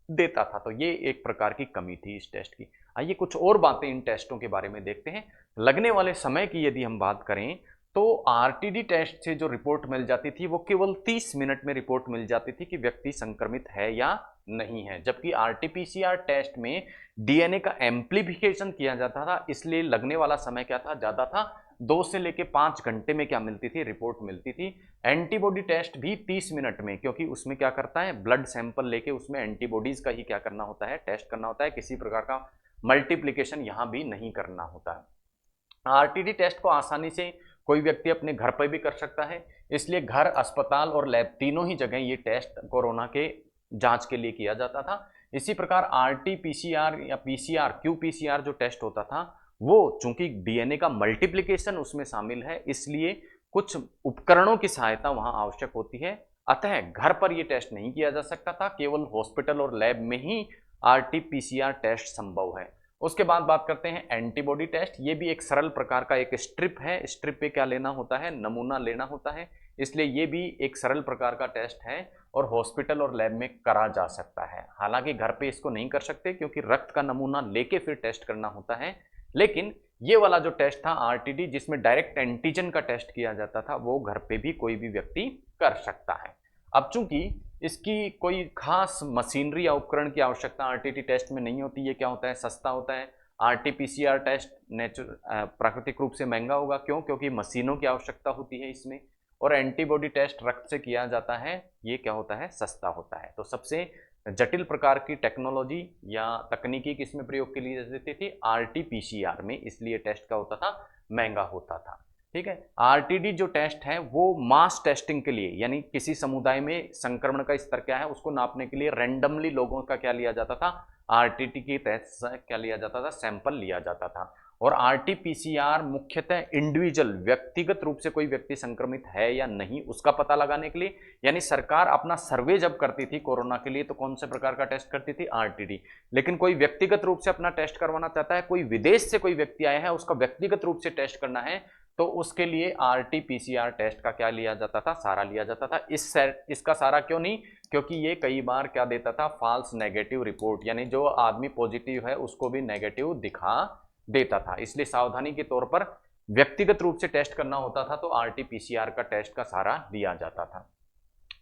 देता था। तो ये एक प्रकार की कमी थी इस टेस्ट की। आइए कुछ और बातें इन टेस्टों के बारे में देखते हैं। लगने वाले समय की यदि हम बात करें तो आरटीडी टेस्ट से जो रिपोर्ट मिल जाती थी वो केवल 30 मिनट में रिपोर्ट मिल जाती थी कि व्यक्ति संक्रमित है या नहीं है। जबकि आरटीपीसीआर टेस्ट में डीएनए का एम्प्लीफिकेशन किया जाता था, इसलिए लगने वाला समय क्या था? ज्यादा था। 2 से लेके 5 घंटे में क्या मिलती थी? रिपोर्ट मिलती थी। एंटीबॉडी टेस्ट भी 30 मिनट में, क्योंकि उसमें क्या करता है? ब्लड सैंपल लेके उसमें एंटीबॉडीज का ही क्या करना होता है? टेस्ट करना होता है। किसी प्रकार का मल्टीप्लीकेशन यहां भी नहीं करना होता है। आरटीडी टेस्ट को आसानी से कोई व्यक्ति अपने घर पर भी कर सकता है, इसलिए घर, अस्पताल और लैब तीनों ही जगह ये टेस्ट कोरोना के जांच के लिए किया जाता था। इसी प्रकार आरटीपीसीआर या पीसीआर, क्यूपीसीआर जो टेस्ट होता था वो चूंकि डीएनए का मल्टीप्लिकेशन उसमें शामिल है, इसलिए कुछ उपकरणों की सहायता वहां आवश्यक होती है। अतः घर पर यह टेस्ट नहीं किया जा सकता था, केवल हॉस्पिटल और लैब में ही आरटीपीसीआर टेस्ट संभव है। उसके बाद बात करते हैं एंटीबॉडी टेस्ट। ये भी एक सरल प्रकार का एक स्ट्रिप है। स्ट्रिप पे क्या लेना होता है? नमूना लेना होता है, इसलिए ये भी एक सरल प्रकार का टेस्ट है और हॉस्पिटल और लैब में करा जा सकता है। हालांकि घर पे इसको नहीं कर सकते क्योंकि रक्त का नमूना लेके फिर टेस्ट करना होता है, लेकिन ये वाला जो टेस्ट था आरटीडी, जिसमें डायरेक्ट एंटीजन का टेस्ट किया जाता था, वो घर पे भी कोई भी व्यक्ति कर सकता है। अब चूंकि इसकी कोई खास मशीनरी या उपकरण की आवश्यकता आरटीटी टेस्ट में नहीं होती, ये क्या होता है? सस्ता होता है। आरटीपीसीआर टेस्ट प्राकृतिक रूप से महंगा होगा। क्यों? क्योंकि मशीनों की आवश्यकता होती है इसमें। और एंटीबॉडी टेस्ट रक्त से किया जाता है, ये क्या होता है? सस्ता होता है। तो सबसे जटिल प्रकार की टेक्नोलॉजी या तकनीकी किसमें प्रयोग के लिए जाती थी? आरटीपीसीआर में, इसलिए टेस्ट का होता था, महंगा होता था। ठीक है। आरटीडी जो टेस्ट है वो मास टेस्टिंग के लिए, यानी किसी समुदाय में संक्रमण का स्तर क्या है उसको नापने के लिए रैंडमली लोगों का क्या लिया जाता था? आरटीटी के तहत क्या लिया जाता था? सैंपल लिया जाता था। और आरटीपीसीआर मुख्यतः इंडिविजुअल, व्यक्तिगत रूप से कोई व्यक्ति संक्रमित है या नहीं उसका पता लगाने के लिए, यानी सरकार अपना सर्वे जब करती थी कोरोना के लिए तो कौन से प्रकार का टेस्ट करती थी? आरटीडी। लेकिन कोई व्यक्तिगत रूप से अपना टेस्ट करवाना चाहता है, कोई विदेश से कोई व्यक्ति आया है उसका व्यक्तिगत रूप से टेस्ट करना है, तो उसके लिए आरटीपीसीआर टेस्ट का क्या लिया जाता था? सारा लिया जाता था। इसका सारा क्यों नहीं? क्योंकि ये कई बार क्या देता था? फॉल्स नेगेटिव रिपोर्ट, यानी जो आदमी पॉजिटिव है उसको भी नेगेटिव दिखा देता था। इसलिए सावधानी के तौर पर व्यक्तिगत रूप से टेस्ट करना होता था, तो आरटीपीसीआर का टेस्ट का सारा लिया जाता था।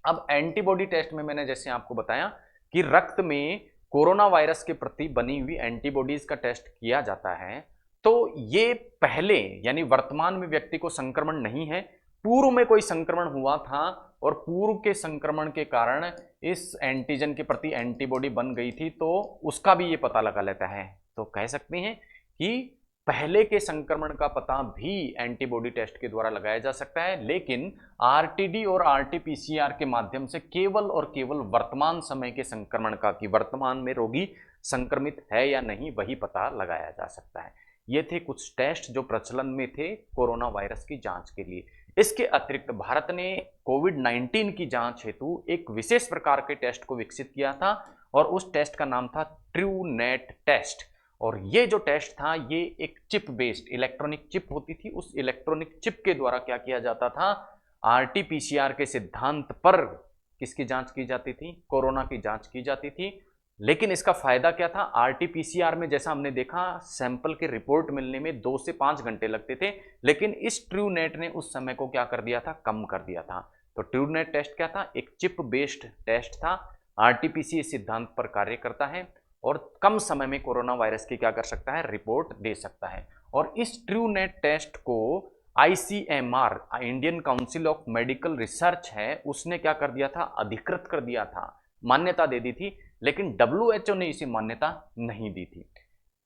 अब एंटीबॉडी टेस्ट में मैंने जैसे आपको बताया कि रक्त में कोरोना वायरस के प्रति बनी हुई एंटीबॉडीज का टेस्ट किया जाता है। तो ये पहले, यानी वर्तमान में व्यक्ति को संक्रमण नहीं है, पूर्व में कोई संक्रमण हुआ था और पूर्व के संक्रमण के कारण इस एंटीजन के प्रति एंटीबॉडी बन गई थी, तो उसका भी ये पता लगा लेता है। तो कह सकते हैं कि पहले के संक्रमण का पता भी एंटीबॉडी टेस्ट के द्वारा लगाया जा सकता है, लेकिन आरटीडी और आरटीपीसीआर के माध्यम से केवल और केवल वर्तमान समय के संक्रमण का, कि वर्तमान में रोगी संक्रमित है या नहीं, वही पता लगाया जा सकता है। ये थे कुछ टेस्ट जो प्रचलन में थे कोरोना वायरस की जांच के लिए। इसके अतिरिक्त भारत ने कोविड-19 की जांच हेतु एक विशेष प्रकार के टेस्ट को विकसित किया था और उस टेस्ट का नाम था ट्रूनेट टेस्ट। और ये जो टेस्ट था, ये एक चिप बेस्ड इलेक्ट्रॉनिक चिप होती थी। उस इलेक्ट्रॉनिक चिप के द्वारा क्या किया जाता था, आरटीपीसीआर के सिद्धांत पर किसकी जांच की जाती थी, कोरोना की जांच की जाती थी। लेकिन इसका फायदा क्या था, आरटीपीसीआर में जैसा हमने देखा सैंपल के रिपोर्ट मिलने में 2 से 5 घंटे लगते थे, लेकिन इस ट्रूनेट ने उस समय को क्या कर दिया था, कम कर दिया था। तो ट्रूनेट टेस्ट क्या था, एक चिप बेस्ड टेस्ट था, आरटीपीसीआर सिद्धांत पर कार्य करता है और कम समय में कोरोना वायरस की क्या कर सकता है, रिपोर्ट दे सकता है। और इस ट्रूनेट टेस्ट को ICMR, Indian council of medical research है, उसने क्या कर दिया था, अधिकृत कर दिया था, मान्यता दे दी थी, लेकिन डब्ल्यूएचओ ने इसे मान्यता नहीं दी थी।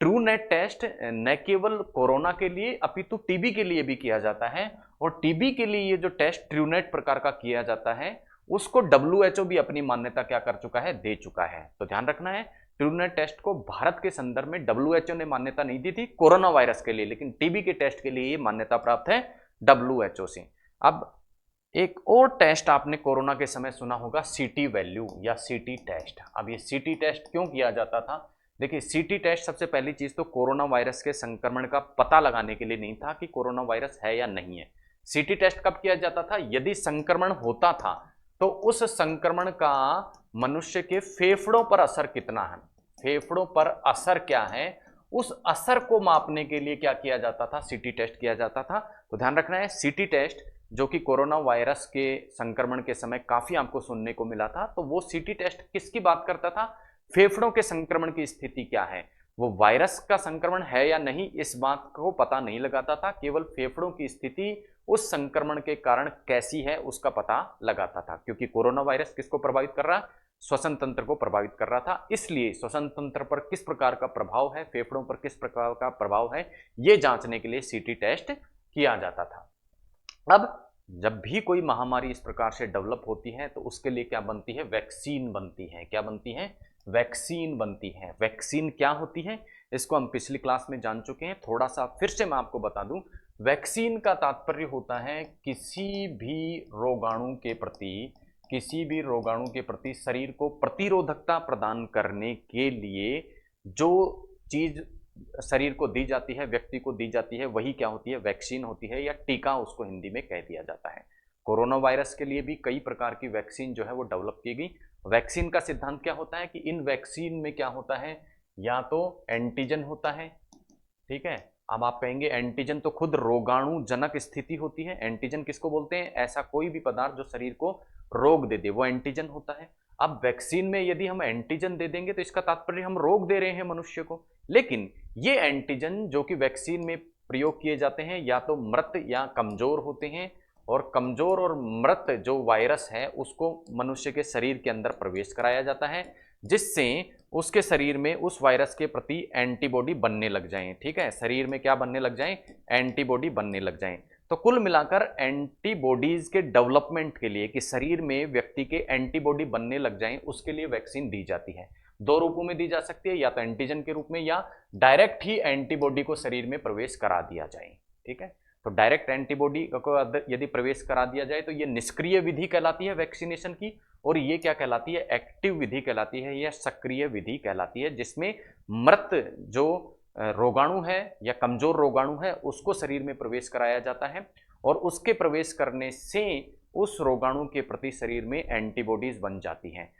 ट्रूनेट टेस्ट न केवल कोरोना के लिए अपितु टीबी के लिए भी किया जाता है, और टीबी के लिए ये जो टेस्ट ट्रूनेट प्रकार का किया जाता है उसको डब्ल्यूएचओ भी अपनी मान्यता क्या कर चुका है, दे चुका है। तो ध्यान रखना है, ट्रूनेट टेस्ट को भारत के संदर्भ में डब्ल्यूएचओ ने मान्यता नहीं दी थी कोरोना वायरस के लिए, लेकिन टीबी के टेस्ट के लिए ये मान्यता प्राप्त है डब्ल्यूएचओ से। अब एक और टेस्ट आपने कोरोना के समय सुना होगा, सीटी वैल्यू या सीटी टेस्ट। अब ये सीटी टेस्ट क्यों किया जाता था, देखिए सीटी टेस्ट सबसे पहली चीज तो कोरोना वायरस के संक्रमण का पता लगाने के लिए नहीं था कि कोरोना वायरस है या नहीं है। सीटी टेस्ट कब किया जाता था, यदि संक्रमण होता था तो उस संक्रमण का मनुष्य के फेफड़ों पर असर कितना है, फेफड़ों पर असर क्या है, उस असर को मापने के लिए क्या किया जाता था, सीटी टेस्ट किया जाता था। तो ध्यान रखना है, सीटी टेस्ट जो कि कोरोना वायरस के संक्रमण के समय काफी आपको सुनने को मिला था, तो वो सीटी टेस्ट किसकी बात करता था, फेफड़ों के संक्रमण की स्थिति क्या है, वो वायरस का संक्रमण है या नहीं इस बात को पता नहीं लगाता था, केवल फेफड़ों की स्थिति उस संक्रमण के कारण कैसी है उसका पता लगाता था। क्योंकि कोरोना वायरस किसको प्रभावित कर रहा है, श्वसन तंत्र को प्रभावित कर रहा था, इसलिए श्वसन तंत्र पर किस प्रकार का प्रभाव है, फेफड़ों पर किस प्रकार का प्रभाव है, ये जांचने के लिए सीटी टेस्ट किया जाता था। अब जब भी कोई महामारी इस प्रकार से डेवलप होती है तो उसके लिए क्या बनती है, वैक्सीन बनती है। क्या बनती है, वैक्सीन बनती है। वैक्सीन क्या होती है इसको हम पिछली क्लास में जान चुके हैं, थोड़ा सा फिर से मैं आपको बता दूं। वैक्सीन का तात्पर्य होता है किसी भी रोगाणु के प्रति, किसी भी रोगाणु के प्रति शरीर को प्रतिरोधकता प्रदान करने के लिए जो चीज शरीर को दी जाती है, व्यक्ति को दी जाती है, वही क्या होती है, वैक्सीन होती है, या टीका उसको हिंदी में कह दिया जाता है। कोरोना वायरस के लिए भी कई प्रकार की वैक्सीन जो है वो डेवलप की गई। वैक्सीन का सिद्धांत क्या होता है कि इन वैक्सीन में क्या होता है, या तो एंटीजन होता है, ठीक है। अब आप कहेंगे एंटीजन तो खुद रोगाणु जनक स्थिति होती है, एंटीजन किसको बोलते हैं, ऐसा कोई भी पदार्थ जो शरीर को रोग दे दे वो एंटीजन होता है। अब वैक्सीन में यदि हम एंटीजन दे देंगे तो इसका तात्पर्य हम रोग दे रहे हैं मनुष्य को, लेकिन ये एंटीजन जो कि वैक्सीन में प्रयोग किए जाते हैं या तो मृत या कमजोर होते हैं, और कमजोर और मृत जो वायरस है उसको मनुष्य के शरीर के अंदर प्रवेश कराया जाता है, जिससे उसके शरीर में उस वायरस के प्रति एंटीबॉडी बनने लग जाएं, ठीक है, शरीर में क्या बनने लग जाएं, एंटीबॉडी बनने लग जाएं। तो कुल मिलाकर एंटीबॉडीज के डेवलपमेंट के लिए, कि शरीर में व्यक्ति के एंटीबॉडी बनने लग जाएं, उसके लिए वैक्सीन दी जाती है। दो रूपों में दी जा सकती है, या तो एंटीजन के रूप में या डायरेक्ट ही एंटीबॉडी को शरीर में प्रवेश करा दिया जाए, ठीक है। तो डायरेक्ट एंटीबॉडी को यदि प्रवेश करा दिया जाए तो ये निष्क्रिय विधि कहलाती है वैक्सीनेशन की, और ये क्या कहलाती है, एक्टिव विधि कहलाती है, या सक्रिय विधि कहलाती है, जिसमें मृत जो रोगाणु है या कमजोर रोगाणु है उसको शरीर में प्रवेश कराया जाता है, और उसके प्रवेश करने से उस रोगाणु के प्रति शरीर में एंटीबॉडीज बन जाती हैं।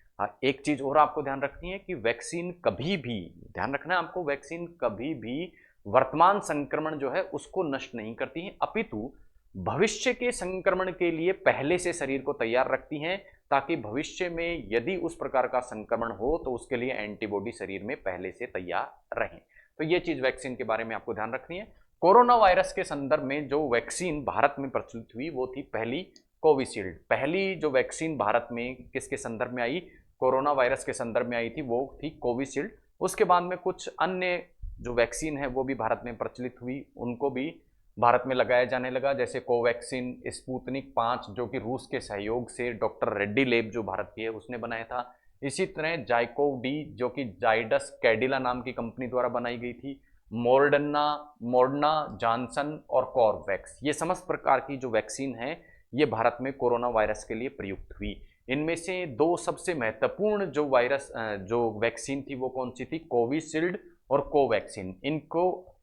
एक चीज और आपको ध्यान रखनी है कि वैक्सीन कभी भी, ध्यान रखना है आपको, वैक्सीन कभी भी वर्तमान संक्रमण जो है उसको नष्ट नहीं करती हैं, अपितु भविष्य के संक्रमण के लिए पहले से शरीर को तैयार रखती हैं, ताकि भविष्य में यदि उस प्रकार का संक्रमण हो तो उसके लिए एंटीबॉडी शरीर में पहले से तैयार रहें। तो ये चीज वैक्सीन के बारे में आपको ध्यान रखनी है। कोरोना वायरस के संदर्भ में जो वैक्सीन भारत में प्रचलित हुई वो थी पहली कोविशील्ड। पहली जो वैक्सीन भारत में किसके संदर्भ में आई, कोरोना वायरस के संदर्भ में आई थी, वो थी कोविशील्ड। उसके बाद में कुछ अन्य जो वैक्सीन है वो भी भारत में प्रचलित हुई, उनको भी भारत में लगाया जाने लगा, जैसे कोवैक्सीन, स्पुतनिक 5 जो कि रूस के सहयोग से डॉक्टर रेड्डी लैब जो भारत की है उसने बनाया था। इसी तरह जाइकोव डी जो कि जाइडस कैडिला नाम की कंपनी द्वारा बनाई गई थी। मोर्डना मोर्डना जॉनसन और कॉर्वैक्स, ये समस्त प्रकार की जो वैक्सीन है ये भारत में कोरोना वायरस के लिए प्रयुक्त हुई। इनमें से दो सबसे महत्वपूर्ण जो वायरस जो वैक्सीन थी वो कौन सी थी, कोविशील्ड और कोवैक्सीन।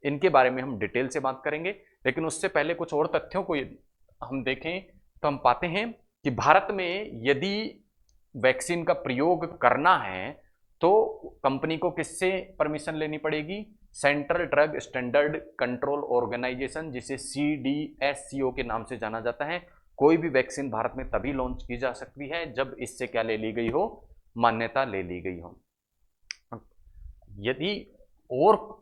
इनके बारे में हम डिटेल से बात करेंगे, लेकिन उससे पहले कुछ और तथ्यों को हम देखें तो हम पाते हैं कि भारत में यदि वैक्सीन का प्रयोग करना है तो कंपनी को किससे परमिशन लेनी पड़ेगी, Central Drug Standard Control Organisation, जिसे CDSCO के नाम से जाना जाता है। कोई भी वैक्सीन भारत में तभी लॉन्च की जा सकती है जब इससे क्या ले ली गई हो, मान्यता ले ली गई हो। यदि और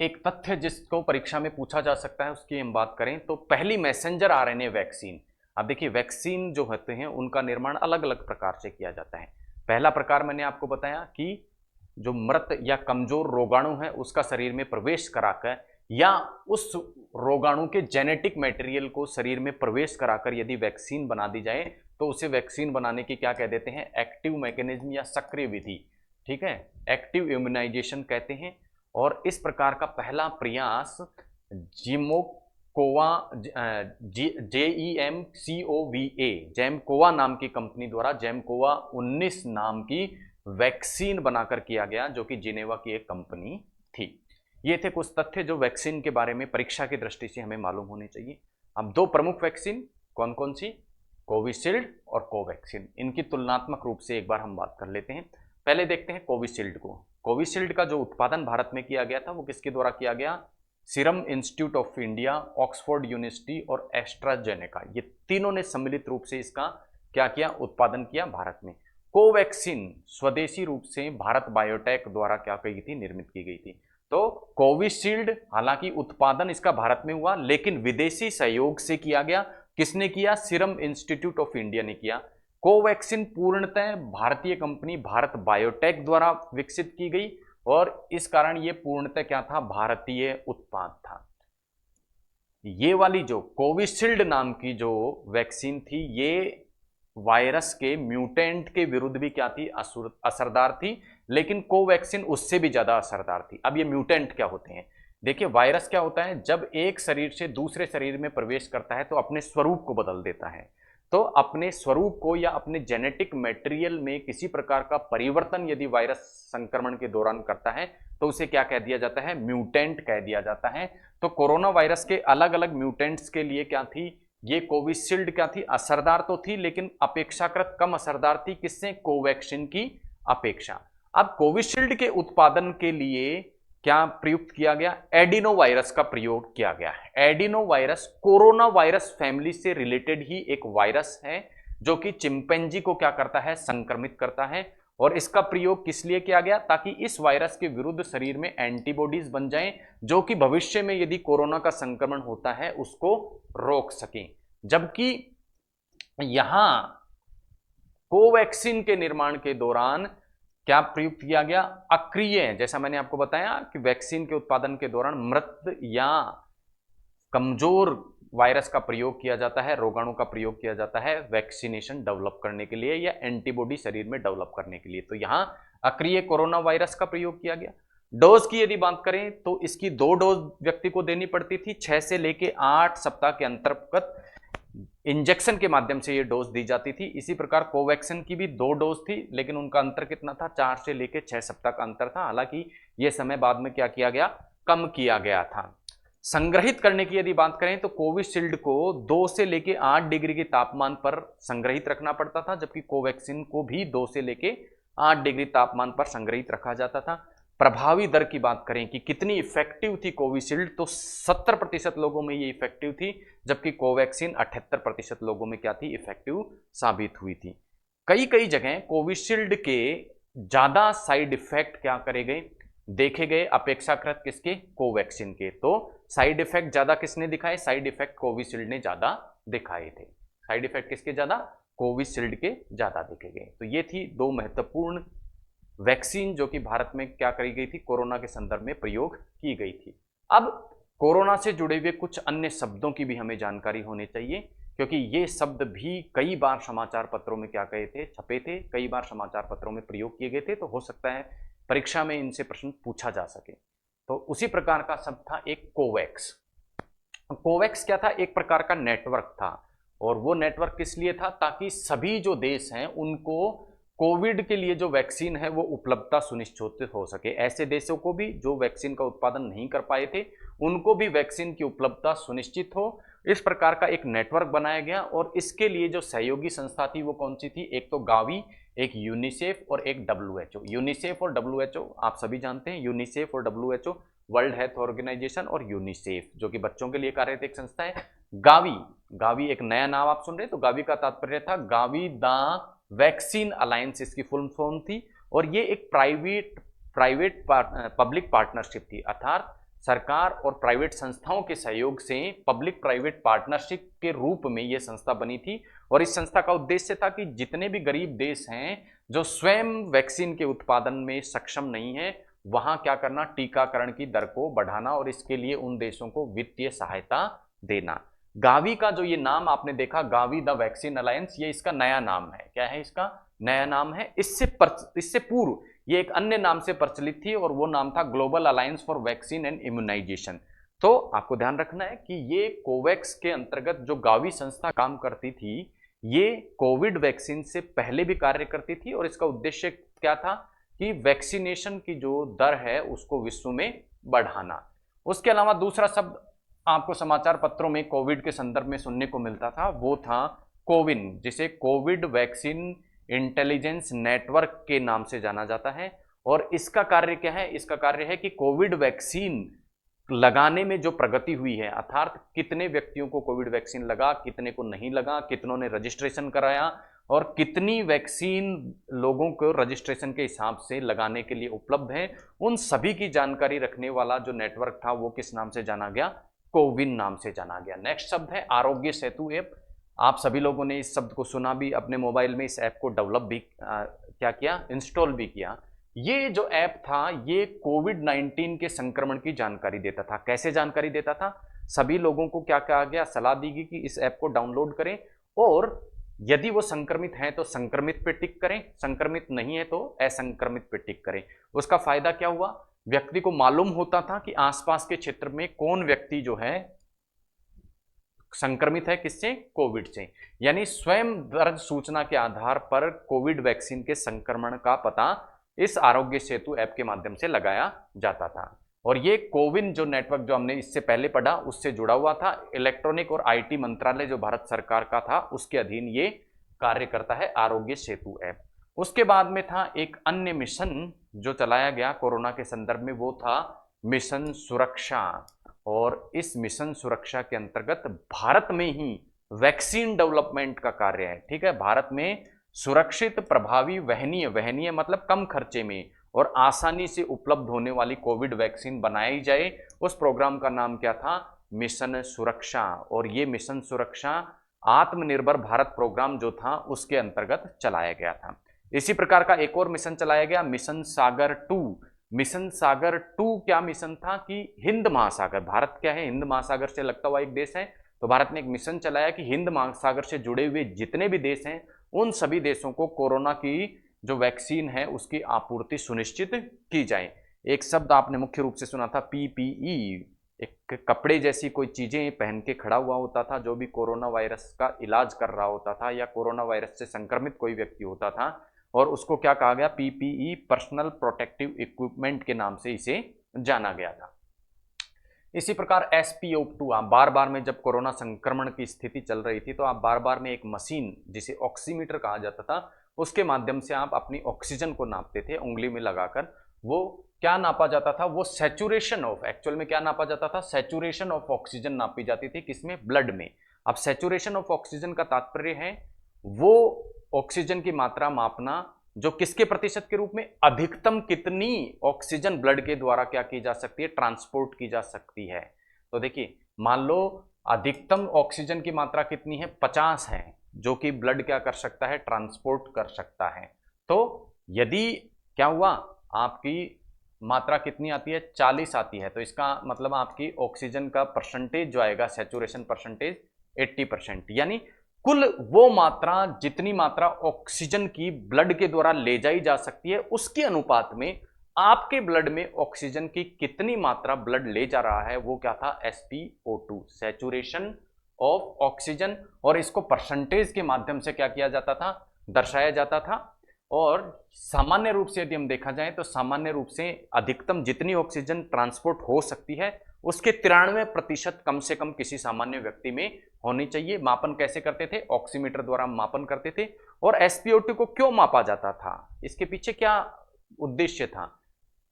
एक तथ्य जिसको परीक्षा में पूछा जा सकता है उसकी हम बात करें तो पहली मैसेंजर RNA वैक्सीन। अब देखिए वैक्सीन जो होते हैं उनका निर्माण अलग अलग प्रकार से किया जाता है। पहला प्रकार मैंने आपको बताया कि जो मृत या कमजोर रोगाणु है उसका शरीर में प्रवेश कराकर या उस रोगाणु के जेनेटिक मटेरियल को शरीर में प्रवेश कराकर यदि वैक्सीन बना दी जाए तो उसे वैक्सीन बनाने की क्या कह देते हैं, एक्टिव मैकेनिज्म या सक्रिय विधि, ठीक है, एक्टिव इम्यूनाइजेशन कहते हैं। और इस प्रकार का पहला प्रयास जिमोकोवा JEMCOVA जैमकोवा नाम की कंपनी द्वारा जैमकोवा 19 नाम की वैक्सीन बनाकर किया गया, जो कि जिनेवा की एक कंपनी थी। ये थे कुछ तथ्य जो वैक्सीन के बारे में परीक्षा की दृष्टि से हमें मालूम होने चाहिए। अब दो प्रमुख वैक्सीन कौन कौन सी, कोविशील्ड और कोवैक्सीन, इनकी तुलनात्मक रूप से एक बार हम बात कर लेते हैं। पहले देखते हैं कोविशील्ड को। कोविशील्ड का जो उत्पादन भारत में किया गया था वो किसके द्वारा किया गया, serum institute of India, Oxford university और एस्ट्राजेनेका, ये तीनों ने सम्मिलित रूप से इसका क्या किया, उत्पादन किया भारत में। कोवैक्सीन स्वदेशी रूप से भारत बायोटेक द्वारा क्या की गई थी, निर्मित की गई थी। तो कोविशील्ड हालांकि उत्पादन इसका भारत में हुआ लेकिन विदेशी सहयोग से किया गया। किसने किया, सीरम इंस्टीट्यूट ऑफ इंडिया ने किया। कोवैक्सीन पूर्णतः भारतीय कंपनी भारत बायोटेक द्वारा विकसित की गई और इस कारण यह पूर्णतः क्या था, भारतीय उत्पाद था। ये वाली जो कोविशील्ड नाम की जो वैक्सीन थी ये वायरस के म्यूटेंट के विरुद्ध भी क्या थी, असरदार थी, लेकिन कोवैक्सीन उससे भी ज्यादा असरदार थी। अब ये म्यूटेंट क्या होते हैं, देखिए वायरस क्या होता है, जब एक शरीर से दूसरे शरीर में प्रवेश करता है तो अपने स्वरूप को बदल देता है। तो अपने स्वरूप को या अपने जेनेटिक मटेरियल में किसी प्रकार का परिवर्तन यदि वायरस संक्रमण के दौरान करता है तो उसे क्या कह दिया जाता है, म्यूटेंट कह दिया जाता है। तो कोरोना वायरस के अलग अलग म्यूटेंट्स के लिए क्या थी, ये कोविशील्ड क्या थी, असरदार तो थी लेकिन अपेक्षाकृत कम असरदार थी, किससे, कोवैक्सीन की अपेक्षा। अब कोविशील्ड के उत्पादन के लिए क्या प्रयुक्त किया गया, एडिनो वायरस का प्रयोग किया गया है। Adeno virus corona virus family से रिलेटेड ही एक वायरस है जो कि चिंपैंजी को क्या करता है, संक्रमित करता है। और इसका प्रयोग किस लिए किया गया, ताकि इस वायरस के विरुद्ध शरीर में एंटीबॉडीज बन जाएं जो कि भविष्य में यदि कोरोना का संक्रमण होता है उसको रोक सकें। जबकि यहां कोवैक्सीन के निर्माण के दौरान क्या प्रयुक्त किया गया, अक्रिय, जैसा मैंने आपको बताया कि वैक्सीन के उत्पादन के दौरान मृत या कमजोर वायरस का प्रयोग किया जाता है, रोगाणु का प्रयोग किया जाता है वैक्सीनेशन डेवलप करने के लिए या एंटीबॉडी शरीर में डेवलप करने के लिए। तो यहां अक्रिय कोरोना वायरस का प्रयोग किया गया। डोज की यदि बात करें तो इसकी 2 डोज व्यक्ति को देनी पड़ती थी, 6 से लेके 8 सप्ताह के अंतर्गत इंजेक्शन के माध्यम से ये डोज दी जाती थी। इसी प्रकार कोवैक्सीन की भी 2 डोज थी लेकिन उनका अंतर कितना था, 4 से लेके 6 सप्ताह का अंतर था। हालांकि यह समय बाद में क्या किया गया, कम किया गया था। संग्रहित करने की यदि बात करें तो कोविशील्ड को 2 से लेके 8 डिग्री के तापमान पर संग्रहित रखना पड़ता था, जबकि कोवैक्सीन को भी 2 से लेके 8 डिग्री तापमान पर संग्रहित रखा जाता था। प्रभावी दर की बात करें कि कितनी इफेक्टिव थी कोविशील्ड, तो 70% लोगों में ये इफेक्टिव थी, जबकि कोवैक्सीन 78% लोगों में क्या थी, इफेक्टिव साबित हुई थी। कई जगह कोविशील्ड के ज्यादा साइड इफेक्ट क्या करे गए, देखे गए अपेक्षाकृत किसके, कोवैक्सीन के। तो साइड इफेक्ट ज्यादा किसने दिखाए, साइड इफेक्ट कोविशील्ड ने ज्यादा दिखाए थे। साइड इफेक्ट किसके ज्यादा, कोविशील्ड के ज्यादा देखे गए। तो ये थी 2 महत्वपूर्ण वैक्सीन जो कि भारत में क्या करी गई थी, कोरोना के संदर्भ में प्रयोग की गई थी। अब कोरोना से जुड़े हुए कुछ अन्य शब्दों की भी हमें जानकारी होनी चाहिए, क्योंकि ये शब्द भी कई बार समाचार पत्रों में क्या कहे थे, छपे थे, कई बार समाचार पत्रों में प्रयोग किए गए थे, तो हो सकता है परीक्षा में इनसे प्रश्न पूछा जा सके। तो उसी प्रकार का शब्द था एक कोवैक्स। कोवैक्स क्या था, एक प्रकार का नेटवर्क था, और वो नेटवर्क किस लिए था, ताकि सभी जो देश हैं उनको कोविड के लिए जो वैक्सीन है वो उपलब्धता सुनिश्चित हो सके। ऐसे देशों को भी जो वैक्सीन का उत्पादन नहीं कर पाए थे उनको भी वैक्सीन की उपलब्धता सुनिश्चित हो, इस प्रकार का एक नेटवर्क बनाया गया। और इसके लिए जो सहयोगी संस्था थी वो कौन सी थी, एक तो गावी, एक यूनिसेफ और एक डब्ल्यूएचओ। यूनिसेफ और डब्ल्यूएचओ आप सभी जानते हैं, यूनिसेफ और डब्ल्यूएचओ वर्ल्ड हेल्थ ऑर्गेनाइजेशन, और यूनिसेफ जो कि बच्चों के लिए कार्यरत एक संस्था है। गावी, गावी एक नया नाम आप सुन रहे हैं, तो गावी का तात्पर्य था गावी द वैक्सीन अलायंस, इसकी फुल फॉर्म थी। और ये एक प्राइवेट पब्लिक पार्टनरशिप थी, अर्थात सरकार और प्राइवेट संस्थाओं के सहयोग से पब्लिक प्राइवेट पार्टनरशिप के रूप में यह संस्था बनी थी। और इस संस्था का उद्देश्य था कि जितने भी गरीब देश हैं जो स्वयं वैक्सीन के उत्पादन में सक्षम नहीं है, वहां क्या करना, टीकाकरण की दर को बढ़ाना और इसके लिए उन देशों को वित्तीय सहायता देना। गावी का जो ये नाम आपने देखा, गावी द वैक्सीन अलायंस, ये इसका नया नाम है। क्या है इसका नया नाम है? इससे पूर्व ये एक अन्य नाम से प्रचलित थी और वो नाम था Global Alliance for Vaccine and Immunization. तो आपको ध्यान रखना है कि ये कोवैक्स के अंतर्गत जो गावी संस्था काम करती थी, ये कोविड वैक्सीन से पहले भी कार्य करती थी। और इसका उद्देश्य क्या था कि वैक्सीनेशन की जो दर है उसको विश्व में बढ़ाना। उसके अलावा दूसरा शब्द आपको समाचार पत्रों में कोविड के संदर्भ में सुनने को मिलता था, वो था कोविन, जिसे कोविड वैक्सीन इंटेलिजेंस नेटवर्क के नाम से जाना जाता है। और इसका कार्य क्या है? इसका कार्य है कि कोविड वैक्सीन लगाने में जो प्रगति हुई है, अर्थात कितने व्यक्तियों को कोविड वैक्सीन लगा, कितने को नहीं लगा, कितनों ने रजिस्ट्रेशन कराया और कितनी वैक्सीन लोगों को रजिस्ट्रेशन के हिसाब से लगाने के लिए उपलब्ध है, उन सभी की जानकारी रखने वाला जो नेटवर्क था वो किस नाम से जाना गया? कोविन नाम से जाना गया। नेक्स्ट शब्द है आरोग्य सेतु ऐप। आप सभी लोगों ने इस शब्द को सुना भी, अपने मोबाइल में इस ऐप को डेवलप भी क्या किया, इंस्टॉल भी किया। ये जो ऐप था ये कोविड-19 के संक्रमण की जानकारी देता था। कैसे जानकारी देता था? सभी लोगों को क्या कहा गया, सलाह दी गई कि इस ऐप को डाउनलोड करें और यदि वो संक्रमित हैं तो संक्रमित पे टिक करें, संक्रमित नहीं है तो असंक्रमित पे टिक करें। उसका फायदा क्या हुआ? व्यक्ति को मालूम होता था कि आसपास के क्षेत्र में कौन व्यक्ति जो है संक्रमित है, किससे? कोविड से। यानी स्वयं दर्ज सूचना के आधार पर कोविड वैक्सीन के संक्रमण का पता इस आरोग्य सेतु ऐप के माध्यम से लगाया जाता था। और ये कोविन जो नेटवर्क जो हमने इससे पहले पढ़ा उससे जुड़ा हुआ था। इलेक्ट्रॉनिक और आईटी मंत्रालय जो भारत सरकार का था उसके अधीन ये कार्य करता है, आरोग्य सेतु ऐप। उसके बाद में था एक अन्य मिशन जो चलाया गया कोरोना के संदर्भ में, वो था मिशन सुरक्षा। और इस मिशन सुरक्षा के अंतर्गत भारत में ही वैक्सीन डेवलपमेंट का कार्य है। ठीक है, भारत में सुरक्षित, प्रभावी, वहनीय मतलब कम खर्चे में और आसानी से उपलब्ध होने वाली कोविड वैक्सीन बनाई जाए। उस प्रोग्राम का नाम क्या था? मिशन सुरक्षा। और ये मिशन सुरक्षा आत्मनिर्भर भारत प्रोग्राम जो था उसके अंतर्गत चलाया गया था। इसी प्रकार का एक और मिशन चलाया गया, मिशन सागर 2। मिशन सागर 2 क्या मिशन था कि हिंद महासागर, भारत क्या है, हिंद महासागर से लगता हुआ एक देश है, तो भारत ने एक मिशन चलाया कि हिंद महासागर से जुड़े हुए जितने भी देश हैं उन सभी देशों को कोरोना की जो वैक्सीन है उसकी आपूर्ति सुनिश्चित की जाए। एक शब्द आपने मुख्य रूप से सुना था पीपीई, एक कपड़े जैसी कोई चीजें पहन के खड़ा हुआ होता था जो भी कोरोना वायरस का इलाज कर रहा होता था या कोरोना वायरस से संक्रमित कोई व्यक्ति होता था, और उसको क्या कहा गया? पीपीई, पर्सनल प्रोटेक्टिव इक्विपमेंट के नाम से इसे जाना गया था। इसी प्रकार SpO2, आप बार बार में जब कोरोना संक्रमण की स्थिति चल रही थी तो आप बार बार में एक मशीन जिसे ऑक्सीमीटर कहा जाता था उसके माध्यम से आप अपनी ऑक्सीजन को नापते थे उंगली में लगाकर। वो क्या नापा जाता था? वो सैचुरेशन ऑफ, एक्चुअल में क्या नापा जाता था? सैचुरेशन ऑफ ऑक्सीजन नापी जाती थी, किसमें? ब्लड में। अब सैचुरेशन ऑफ ऑक्सीजन का तात्पर्य है वो ऑक्सीजन की मात्रा मापना जो किसके प्रतिशत के रूप में? अधिकतम कितनी ऑक्सीजन ब्लड के द्वारा क्या की जा सकती है? ट्रांसपोर्ट की जा सकती है। तो देखिए, मान लो अधिकतम ऑक्सीजन की मात्रा कितनी है? 50 है, जो कि ब्लड क्या कर सकता है? ट्रांसपोर्ट कर सकता है। तो यदि क्या हुआ, आपकी मात्रा कितनी आती है, 40 आती है, तो इसका मतलब आपकी ऑक्सीजन का परसेंटेज जो आएगा, सैचुरेशन परसेंटेज 80%, यानी कुल वो मात्रा, जितनी मात्रा ऑक्सीजन की ब्लड के द्वारा ले जाई जा सकती है, उसके अनुपात में आपके ब्लड में ऑक्सीजन की कितनी मात्रा ब्लड ले जा रहा है, वो क्या था, SpO2, सैचुरेशन ऑफ ऑक्सीजन। और इसको परसेंटेज के माध्यम से क्या किया जाता था, दर्शाया जाता था। और सामान्य रूप से यदि हम देखा जाए तो सामान्य रूप से अधिकतम जितनी ऑक्सीजन ट्रांसपोर्ट हो सकती है उसके 93% कम से कम किसी सामान्य व्यक्ति में होनी चाहिए। मापन कैसे करते थे, ऑक्सीमीटर द्वारा मापन करते थे। और SpO2 को क्यों मापा जाता था, इसके पीछे क्या उद्देश्य था,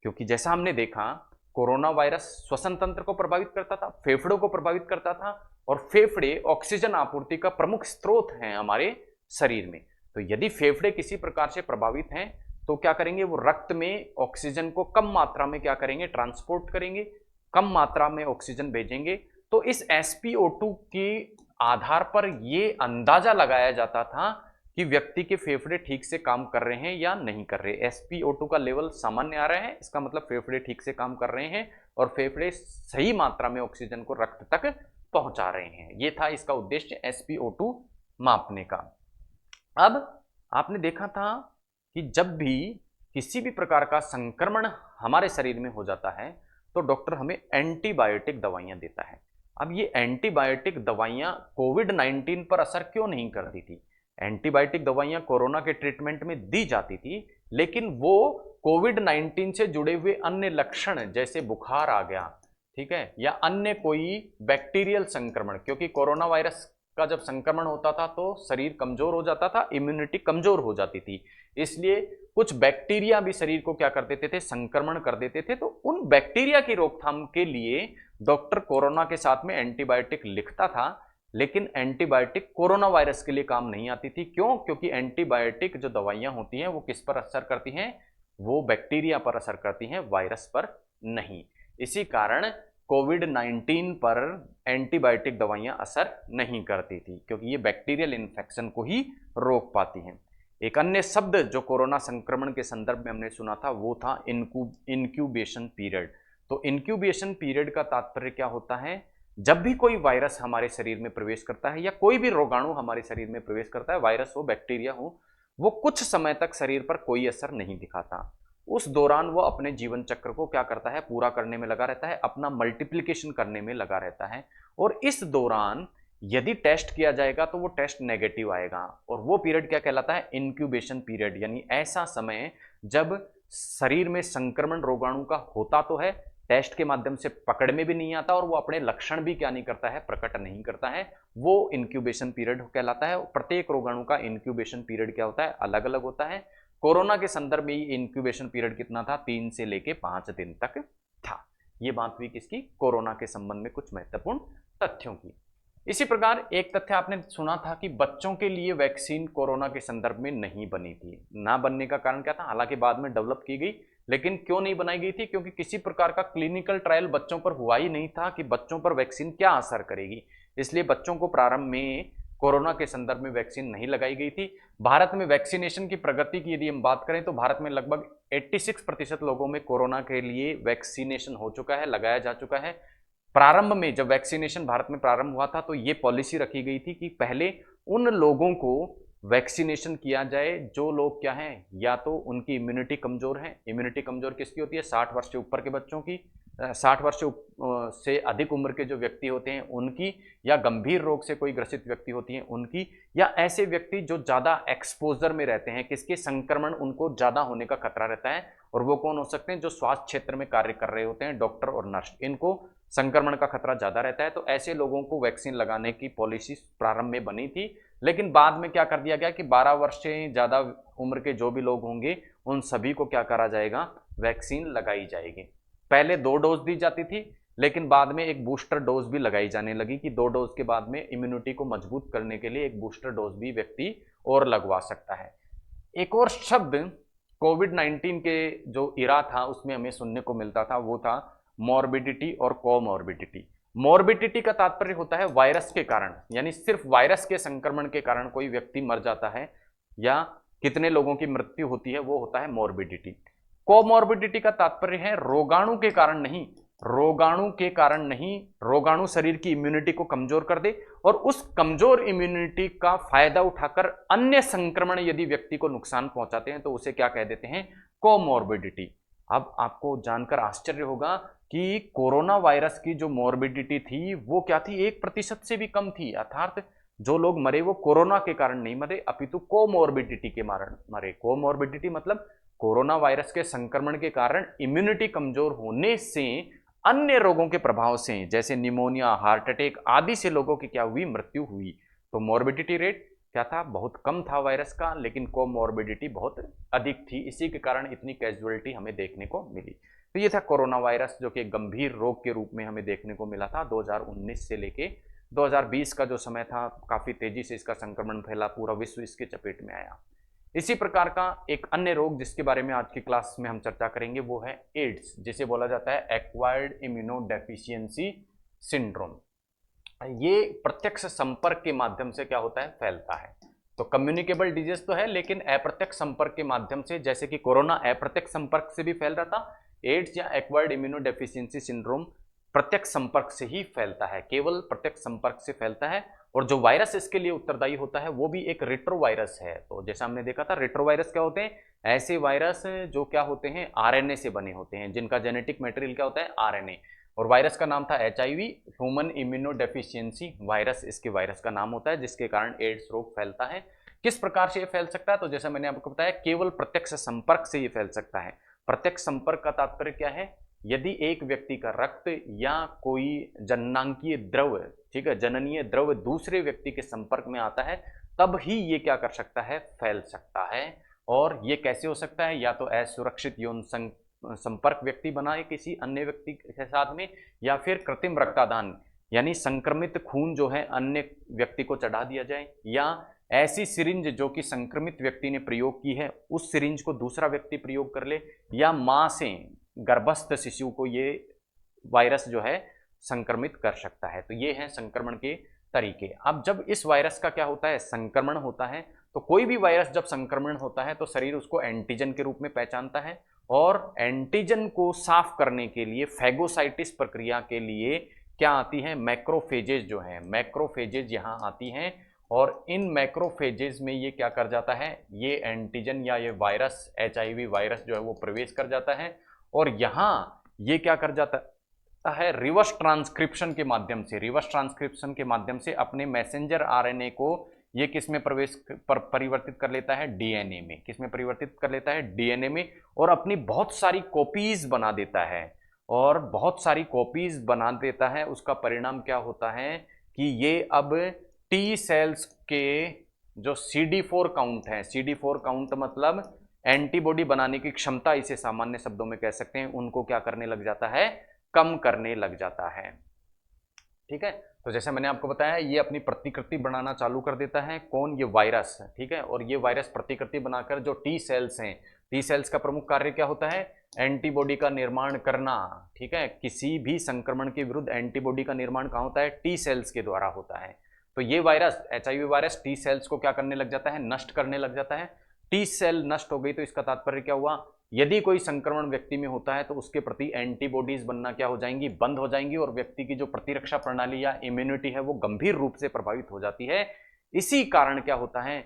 क्योंकि जैसा हमने देखा कोरोना वायरस श्वसन तंत्र को प्रभावित करता था, फेफड़ों को प्रभावित करता था, और फेफड़े ऑक्सीजन आपूर्ति का प्रमुख स्रोत हैं हमारे शरीर में। तो यदि फेफड़े किसी प्रकार से प्रभावित हैं तो क्या करेंगे, वो रक्त में ऑक्सीजन को कम मात्रा में क्या करेंगे, ट्रांसपोर्ट करेंगे, कम मात्रा में ऑक्सीजन भेजेंगे। तो इस SpO2 के आधार पर यह अंदाजा लगाया जाता था कि व्यक्ति के फेफड़े ठीक से काम कर रहे हैं या नहीं कर रहे। SpO2 का लेवल सामान्य आ रहा है, इसका मतलब फेफड़े ठीक से काम कर रहे हैं और फेफड़े सही मात्रा में ऑक्सीजन को रक्त तक पहुंचा रहे हैं। यह था इसका उद्देश्य SpO2 मापने का। अब आपने देखा था कि जब भी किसी भी प्रकार का संक्रमण हमारे शरीर में हो जाता है तो डॉक्टर हमें एंटीबायोटिक दवाइयां देता है। अब ये एंटीबायोटिक दवाइयां कोविड-19 पर असर क्यों नहीं करती थी? एंटीबायोटिक दवाइयां कोरोना के ट्रीटमेंट में दी जाती थी, लेकिन वो कोविड-19 से जुड़े हुए अन्य लक्षण जैसे बुखार आ गया, ठीक है, या अन्य कोई बैक्टीरियल संक्रमण, क्योंकि कोरोना वायरस का जब संक्रमण होता था तो शरीर कमजोर हो जाता था, इम्यूनिटी कमजोर हो जाती थी, इसलिए कुछ बैक्टीरिया भी शरीर को क्या कर देते थे, संक्रमण कर देते थे। तो उन बैक्टीरिया की रोकथाम के लिए डॉक्टर कोरोना के साथ में एंटीबायोटिक लिखता था, लेकिन एंटीबायोटिक कोरोना वायरस के लिए काम नहीं आती थी। क्यों? क्योंकि एंटीबायोटिक जो दवाइयां होती हैं वो किस पर असर करती हैं, वो बैक्टीरिया पर असर करती हैं, वायरस पर नहीं। इसी कारण कोविड-19 पर एंटीबायोटिक दवाइयां असर नहीं करती थी, क्योंकि ये बैक्टीरियल इन्फेक्शन को ही रोक पाती हैं। एक अन्य शब्द जो कोरोना संक्रमण के संदर्भ में हमने सुना था वो था इंक्यूबेशन पीरियड। तो इंक्यूबेशन पीरियड का तात्पर्य क्या होता है, जब भी कोई वायरस हमारे शरीर में प्रवेश करता है या कोई भी रोगाणु हमारे शरीर में प्रवेश करता है, वायरस हो बैक्टीरिया हो, वो कुछ समय तक शरीर पर कोई असर नहीं दिखाता। उस दौरान वो अपने जीवन चक्र को क्या करता है, पूरा करने में लगा रहता है, अपना मल्टीप्लिकेशन करने में लगा रहता है। और इस दौरान यदि टेस्ट किया जाएगा तो वो टेस्ट नेगेटिव आएगा, और वो पीरियड क्या कहलाता है, इंक्यूबेशन पीरियड, यानी ऐसा समय जब शरीर में संक्रमण रोगाणु का होता तो है, टेस्ट के माध्यम से पकड़ में भी नहीं आता और वो अपने लक्षण भी क्या नहीं करता है, प्रकट नहीं करता है, वो इंक्यूबेशन पीरियड कहलाता है। प्रत्येक रोगाणु का इंक्यूबेशन पीरियड क्या होता है, अलग अलग होता है। कोरोना के संदर्भ में इंक्यूबेशन पीरियड कितना था, 3 से लेके 5 दिन तक था। ये बात हुई किसकी, कोरोना के संबंध में कुछ महत्वपूर्ण तथ्यों की। इसी प्रकार एक तथ्य आपने सुना था कि बच्चों के लिए वैक्सीन कोरोना के संदर्भ में नहीं बनी थी। ना बनने का कारण क्या था, हालांकि बाद में डेवलप की गई, लेकिन क्यों नहीं बनाई गई थी, क्योंकि किसी प्रकार का क्लिनिकल ट्रायल बच्चों पर हुआ ही नहीं था कि बच्चों पर वैक्सीन क्या असर करेगी, इसलिए बच्चों को प्रारंभ में कोरोना के संदर्भ में वैक्सीन नहीं लगाई गई थी। भारत में वैक्सीनेशन की प्रगति की यदि हम बात करें तो भारत में लगभग 86% लोगों में कोरोना के लिए वैक्सीनेशन हो चुका है, लगाया जा चुका है। प्रारंभ में जब वैक्सीनेशन भारत में प्रारंभ हुआ था तो ये पॉलिसी रखी गई थी कि पहले उन लोगों को वैक्सीनेशन किया जाए जो लोग क्या हैं, या तो उनकी इम्यूनिटी कमजोर है। इम्यूनिटी कमजोर किसकी होती है, 60 वर्ष से ऊपर के बच्चों की, 60 वर्ष से अधिक उम्र के जो व्यक्ति होते हैं उनकी, या गंभीर रोग से कोई ग्रसित व्यक्ति होती हैं उनकी, या ऐसे व्यक्ति जो ज़्यादा एक्सपोजर में रहते हैं, किसके संक्रमण उनको ज़्यादा होने का खतरा रहता है। और वो कौन हो सकते हैं, जो स्वास्थ्य क्षेत्र में कार्य कर रहे होते हैं, डॉक्टर और नर्स, इनको संक्रमण का खतरा ज़्यादा रहता है। तो ऐसे लोगों को वैक्सीन लगाने की पॉलिसी प्रारंभ में बनी थी, लेकिन बाद में क्या कर दिया गया कि 12 वर्ष से ज़्यादा उम्र के जो भी लोग होंगे उन सभी को क्या करा जाएगा, वैक्सीन लगाई जाएगी। पहले 2 डोज दी जाती थी, लेकिन बाद में एक बूस्टर डोज भी लगाई जाने लगी कि 2 डोज के बाद में इम्यूनिटी को मजबूत करने के लिए एक बूस्टर डोज भी व्यक्ति और लगवा सकता है। एक और शब्द कोविड-19 के जो इरा था उसमें हमें सुनने को मिलता था, वो था मॉर्बिडिटी और कोमॉर्बिडिटी। मॉर्बिडिटी का तात्पर्य होता है वायरस के कारण, यानी सिर्फ वायरस के संक्रमण के कारण कोई व्यक्ति मर जाता है या कितने लोगों की मृत्यु होती है, वो होता है मॉर्बिडिटी। कोमॉर्बिडिटी का तात्पर्य है रोगाणु के कारण नहीं, रोगाणु के कारण नहीं, रोगाणु शरीर की इम्यूनिटी को कमजोर कर दे और उस कमजोर इम्यूनिटी का फायदा उठाकर अन्य संक्रमण यदि व्यक्ति को नुकसान पहुंचाते हैं तो उसे क्या कह देते हैं, कोमॉर्बिडिटी। अब आपको जानकर आश्चर्य होगा कि कोरोना वायरस की जो मॉर्बिडिटी थी वो क्या थी, 1% से भी कम थी। अर्थात जो लोग मरे वो कोरोना के कारण नहीं मरे, अपितु कोमॉर्बिडिटी के कारण मरे। कोमॉर्बिडिटी मतलब कोरोना वायरस के संक्रमण के कारण इम्यूनिटी कमजोर होने से अन्य रोगों के प्रभाव से, जैसे निमोनिया, हार्ट अटैक आदि से लोगों की क्या हुई, मृत्यु हुई। तो मॉर्बिडिटी रेट क्या था, बहुत कम था वायरस का, लेकिन कोमॉर्बिडिटी बहुत अधिक थी। इसी के कारण इतनी कैजुअलिटी हमें देखने को मिली। तो ये था कोरोना वायरस, जो कि गंभीर रोग के रूप में हमें देखने को मिला था 2019 से लेके 2020 का जो समय था, काफी तेजी से इसका संक्रमण फैला, पूरा विश्व इसके चपेट में आया। इसी प्रकार का एक अन्य रोग जिसके बारे में आज की क्लास में हम चर्चा करेंगे वो है एड्स, जिसे बोला जाता है एक्वायर्ड इम्यूनोडेफिशिएंसी सिंड्रोम। ये प्रत्यक्ष संपर्क के माध्यम से क्या होता है, फैलता है। तो कम्युनिकेबल डिजीज तो है, लेकिन अप्रत्यक्ष संपर्क के माध्यम से, जैसे कि कोरोना अप्रत्यक्ष संपर्क से भी फैल रहा था, एड्स या एक्वायर्ड इम्यूनोडेफिशिएंसी सिंड्रोम प्रत्यक्ष संपर्क से ही फैलता है, केवल प्रत्यक्ष संपर्क से फैलता है। और जो वायरस इसके लिए उत्तरदायी होता है वो भी एक रेट्रोवायरस है। तो जैसा हमने देखा था, रेट्रोवायरस क्या होते हैं, ऐसे वायरस जो क्या होते हैं, आरएनए से बने होते हैं, जिनका जेनेटिक मटेरियल क्या होता है, आरएनए। और वायरस का नाम था एचआईवी, ह्यूमन इम्यूनोडेफिशिएंसी वायरस इसके वायरस का नाम होता है, जिसके कारण एड्स रोग फैलता है। किस प्रकार से ये फैल सकता है, तो जैसा मैंने आपको बताया, केवल प्रत्यक्ष संपर्क से ये फैल सकता है। प्रत्यक्ष संपर्क का तात्पर्य क्या है, यदि एक व्यक्ति का रक्त या कोई जननांकीय द्रव, ठीक है, जननीय द्रव दूसरे व्यक्ति के संपर्क में आता है, तब ही ये क्या कर सकता है, फैल सकता है। और ये कैसे हो सकता है, या तो असुरक्षित यौन संपर्क व्यक्ति बनाए किसी अन्य व्यक्ति के साथ में, या फिर कृत्रिम रक्तदान, यानी संक्रमित खून जो है अन्य व्यक्ति को चढ़ा दिया जाए, या ऐसी सिरिंज जो कि संक्रमित व्यक्ति ने प्रयोग की है उस सिरिंज को दूसरा व्यक्ति प्रयोग कर ले, या मां से गर्भस्थ शिशु को ये वायरस जो है संक्रमित कर सकता है। तो ये हैं संक्रमण के तरीके। अब जब इस वायरस का क्या होता है, संक्रमण होता है, तो कोई भी वायरस जब संक्रमण होता है तो शरीर उसको एंटीजन के रूप में पहचानता है, और एंटीजन को साफ करने के लिए फैगोसाइटिस प्रक्रिया के लिए क्या आती है, मैक्रोफेजेज जो है, मैक्रोफेजेज यहाँ आती हैं। और इन मैक्रोफेजेज में ये क्या कर जाता है, ये एंटीजन या ये वायरस, एचआईवी वायरस जो है वो प्रवेश कर जाता है, और यहाँ ये क्या कर जाता है, रिवर्स ट्रांसक्रिप्शन के माध्यम से, रिवर्स ट्रांसक्रिप्शन के माध्यम से अपने मैसेंजर आरएनए को ये किस में परिवर्तित कर लेता है, डीएनए में। किस में परिवर्तित कर लेता है, डीएनए में, और अपनी बहुत सारी कॉपीज बना देता है। और बहुत सारी कॉपीज बना देता है, उसका परिणाम क्या होता है कि ये अब टी सेल्स के जो CD4 काउंट है, CD4 काउंट मतलब एंटीबॉडी बनाने की क्षमता, इसे सामान्य शब्दों में कह सकते हैं, उनको क्या करने लग जाता है, कम करने लग जाता है। ठीक है, तो जैसे मैंने आपको बताया, ये अपनी प्रतिकृति बनाना चालू कर देता है, कौन, ये वायरस। ठीक है, और ये वायरस प्रतिकृति बनाकर जो टी सेल्स हैं, टी सेल्स का प्रमुख कार्य क्या होता है, एंटीबॉडी का निर्माण करना। ठीक है, किसी भी संक्रमण के विरुद्ध एंटीबॉडी का निर्माण कहाँ होता है, टी सेल्स के द्वारा होता है। तो ये virus, HIV virus, T cells को क्या करने लग जाता है, नष्ट करने लग जाता है। टी सेल नष्ट हो गई तो इसका तात्पर्य क्या हुआ, यदि कोई संक्रमण व्यक्ति में होता है तो उसके प्रति एंटीबॉडीज बनना क्या हो जाएंगी, बंद हो जाएंगी, और व्यक्ति की जो प्रतिरक्षा प्रणाली या इम्यूनिटी है वो गंभीर रूप से प्रभावित हो जाती है। इसी कारण क्या होता है,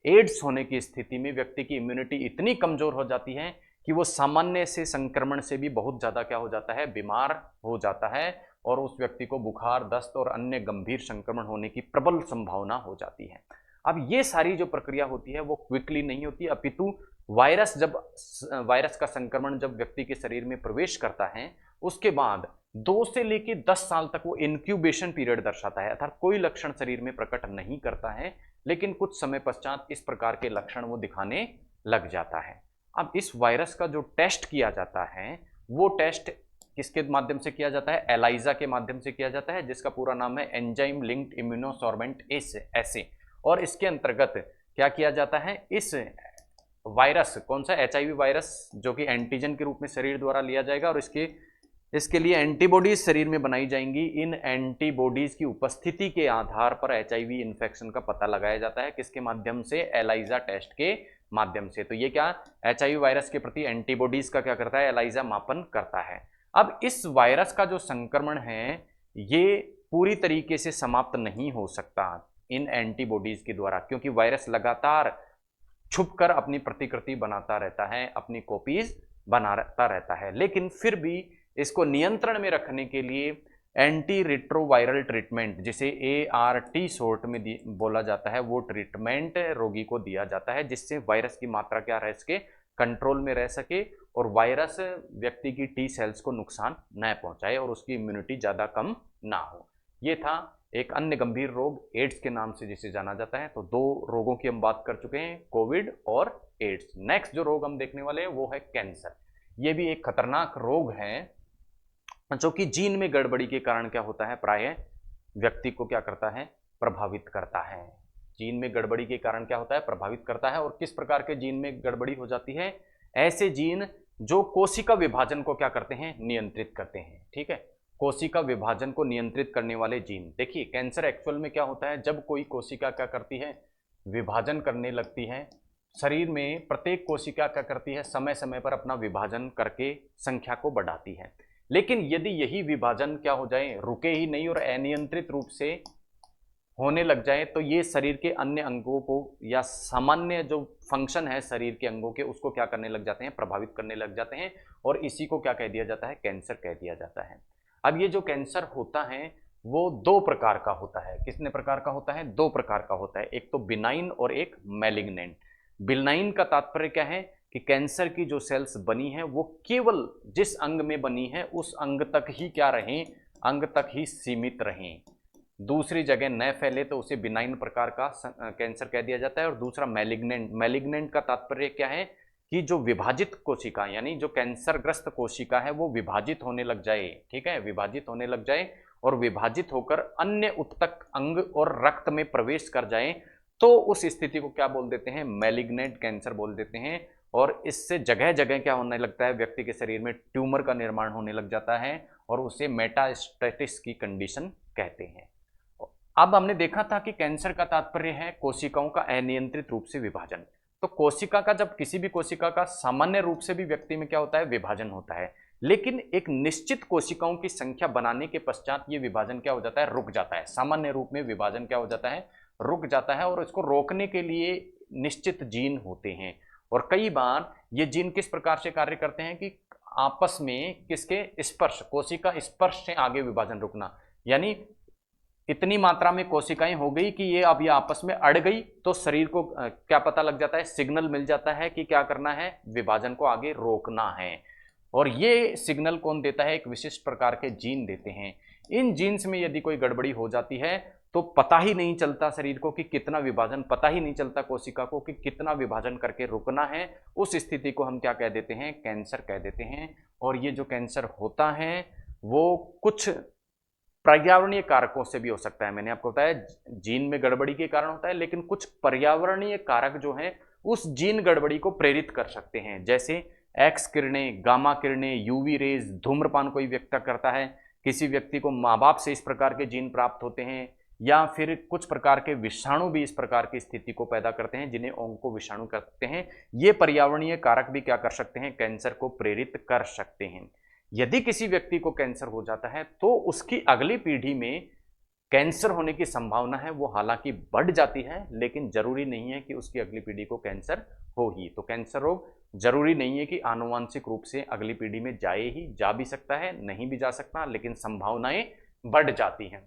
एड्स होने की स्थिति में व्यक्ति की इम्यूनिटी इतनी कमजोर हो जाती है कि वो सामान्य से संक्रमण से भी बहुत ज्यादा क्या हो जाता है, बीमार हो जाता है, और उस व्यक्ति को बुखार, दस्त और अन्य गंभीर संक्रमण होने की प्रबल संभावना हो जाती है। अब ये सारी जो प्रक्रिया होती है वो क्विकली नहीं होती, अपितु वायरस का संक्रमण जब व्यक्ति के शरीर में प्रवेश करता है उसके बाद 2 से लेकर 10 साल तक वो इंक्यूबेशन पीरियड दर्शाता है, अर्थात कोई लक्षण शरीर में प्रकट नहीं करता है, लेकिन कुछ समय पश्चात इस प्रकार के लक्षण वो दिखाने लग जाता है। अब इस वायरस का जो टेस्ट किया जाता है वो टेस्ट किसके माध्यम से किया जाता है, एलाइजा के माध्यम से किया जाता है, जिसका पूरा नाम है एंजाइम लिंक्ड इम्यूनोसॉर्बेंट एसे। और इसके अंतर्गत क्या किया जाता है, इस वायरस, कौन सा, एचआईवी वायरस, जो कि एंटीजन के रूप में शरीर द्वारा लिया जाएगा, और इसके लिए एंटीबॉडीज शरीर में बनाई जाएंगी। इन एंटीबॉडीज की उपस्थिति के आधार पर एचआईवी इन्फेक्शन का पता लगाया जाता है, किसके माध्यम से, एलाइजा टेस्ट के माध्यम से। तो ये क्या HIV वायरस के प्रति एंटीबॉडीज का क्या करता है, एलाइजा मापन करता है। अब इस वायरस का जो संक्रमण है ये पूरी तरीके से समाप्त नहीं हो सकता इन एंटीबॉडीज के द्वारा, क्योंकि वायरस लगातार छुपकर अपनी प्रतिकृति बनाता रहता है, अपनी कॉपीज बनाता रहता है। लेकिन फिर भी इसको नियंत्रण में रखने के लिए एंटी रिट्रोवायरल ट्रीटमेंट, जिसे ART शॉर्ट में बोला जाता है, वो ट्रीटमेंट रोगी को दिया जाता है, जिससे वायरस की मात्रा क्या रह सके, कंट्रोल में रह सके और वायरस व्यक्ति की T सेल्स को नुकसान न पहुंचाए और उसकी इम्यूनिटी ज़्यादा कम ना हो। ये था एक अन्य गंभीर रोग एड्स के नाम से जिसे जाना जाता है। तो दो रोगों की हम बात कर चुके हैं, कोविड और एड्स। नेक्स्ट जो रोग हम देखने वाले हैं वो है कैंसर। ये भी एक खतरनाक रोग है जो कि जीन में गड़बड़ी के कारण क्या होता है, प्रायः व्यक्ति को क्या करता है, प्रभावित करता है। जीन में गड़बड़ी के कारण क्या होता है, प्रभावित करता है। और किस प्रकार के जीन में गड़बड़ी हो जाती है, ऐसे जीन जो कोशिका विभाजन को क्या करते हैं, नियंत्रित करते हैं। ठीक है, कोशिका विभाजन को नियंत्रित करने वाले जीन। देखिए कैंसर एक्चुअल में क्या होता है, जब कोई कोशिका क्या करती है, विभाजन करने लगती है। शरीर में प्रत्येक कोशिका क्या करती है, समय समय पर अपना विभाजन करके संख्या को बढ़ाती है। लेकिन यदि यही विभाजन क्या हो जाए, रुके ही नहीं और अनियंत्रित रूप से होने लग जाए, तो ये शरीर के अन्य अंगों को या सामान्य जो फंक्शन है शरीर के अंगों के, उसको क्या करने लग जाते हैं, प्रभावित करने लग जाते हैं। और इसी को क्या कह दिया जाता है, कैंसर कह दिया जाता है। अब ये जो कैंसर होता है वो दो प्रकार का होता है। कितने प्रकार का होता है, दो प्रकार का होता है। एक तो बिनाइन और एक मैलिग्नेंट। बिनाइन का तात्पर्य क्या है कि कैंसर की जो सेल्स बनी है वो केवल जिस अंग में बनी है उस अंग तक ही क्या रहें, अंग तक ही सीमित रहें, दूसरी जगह न फैले, तो उसे बिनाइन प्रकार का कैंसर कह दिया जाता है। और दूसरा मैलिग्नेंट। मैलिग्नेंट का तात्पर्य क्या है कि जो विभाजित कोशिका, यानी जो कैंसरग्रस्त कोशिका है वो विभाजित होने लग जाए। ठीक है, विभाजित होने लग जाए और विभाजित होकर अन्य उत्तक अंग और रक्त में प्रवेश कर जाए, तो उस स्थिति को क्या बोल देते हैं, मैलिग्नेंट कैंसर बोल देते हैं। और इससे जगह जगह क्या होने लगता है, व्यक्ति के शरीर में ट्यूमर का निर्माण होने लग जाता है और उसे मेटास्टेटिस की कंडीशन कहते हैं। अब हमने देखा था कि कैंसर का तात्पर्य है कोशिकाओं का अनियंत्रित रूप से विभाजन। तो कोशिका का, जब किसी भी कोशिका का सामान्य रूप से भी व्यक्ति में क्या होता है, विभाजन होता है, लेकिन एक निश्चित कोशिकाओं की संख्या बनाने के पश्चात ये विभाजन क्या हो जाता है, रुक जाता है। सामान्य रूप में विभाजन क्या हो जाता है, रुक जाता है। और इसको रोकने के लिए निश्चित जीन होते हैं। और कई बार ये जीन किस प्रकार से कार्य करते हैं कि आपस में किसके स्पर्श, कोशिका स्पर्श से आगे विभाजन रुकना, यानी इतनी मात्रा में कोशिकाएं हो गई कि ये अब ये आपस में अड़ गई, तो शरीर को क्या पता लग जाता है, सिग्नल मिल जाता है कि क्या करना है, विभाजन को आगे रोकना है। और ये सिग्नल कौन देता है, एक विशिष्ट प्रकार के जीन देते हैं। इन जीन्स में यदि कोई गड़बड़ी हो जाती है तो पता ही नहीं चलता शरीर को कि कितना विभाजन, पता ही नहीं चलता कोशिका को कि कितना विभाजन करके रुकना है। उस स्थिति को हम क्या कह देते हैं, कैंसर कह देते हैं। और ये जो कैंसर होता है वो कुछ पर्यावरणीय कारकों से भी हो सकता है। मैंने आपको बताया जीन में गड़बड़ी के कारण होता है, लेकिन कुछ पर्यावरणीय कारक जो हैं उस जीन गड़बड़ी को प्रेरित कर सकते हैं। जैसे एक्स किरणें, गामा किरणें, यूवी रेज, धूम्रपान कोई व्यक्ति करता है, किसी व्यक्ति को माँ बाप से इस प्रकार के जीन प्राप्त होते हैं, या फिर कुछ प्रकार के विषाणु भी इस प्रकार की स्थिति को पैदा करते हैं जिन्हें ओंको विषाणु कहते हैं। ये पर्यावरणीय कारक भी क्या कर सकते हैं, कैंसर को प्रेरित कर सकते हैं। यदि किसी व्यक्ति को कैंसर हो जाता है तो उसकी अगली पीढ़ी में कैंसर होने की संभावना है वो हालांकि बढ़ जाती है, लेकिन जरूरी नहीं है कि उसकी अगली पीढ़ी को कैंसर हो ही। तो कैंसर रोग जरूरी नहीं है कि आनुवांशिक रूप से अगली पीढ़ी में जाए ही, जा भी सकता है, नहीं भी जा सकता, लेकिन संभावनाएं बढ़ जाती हैं।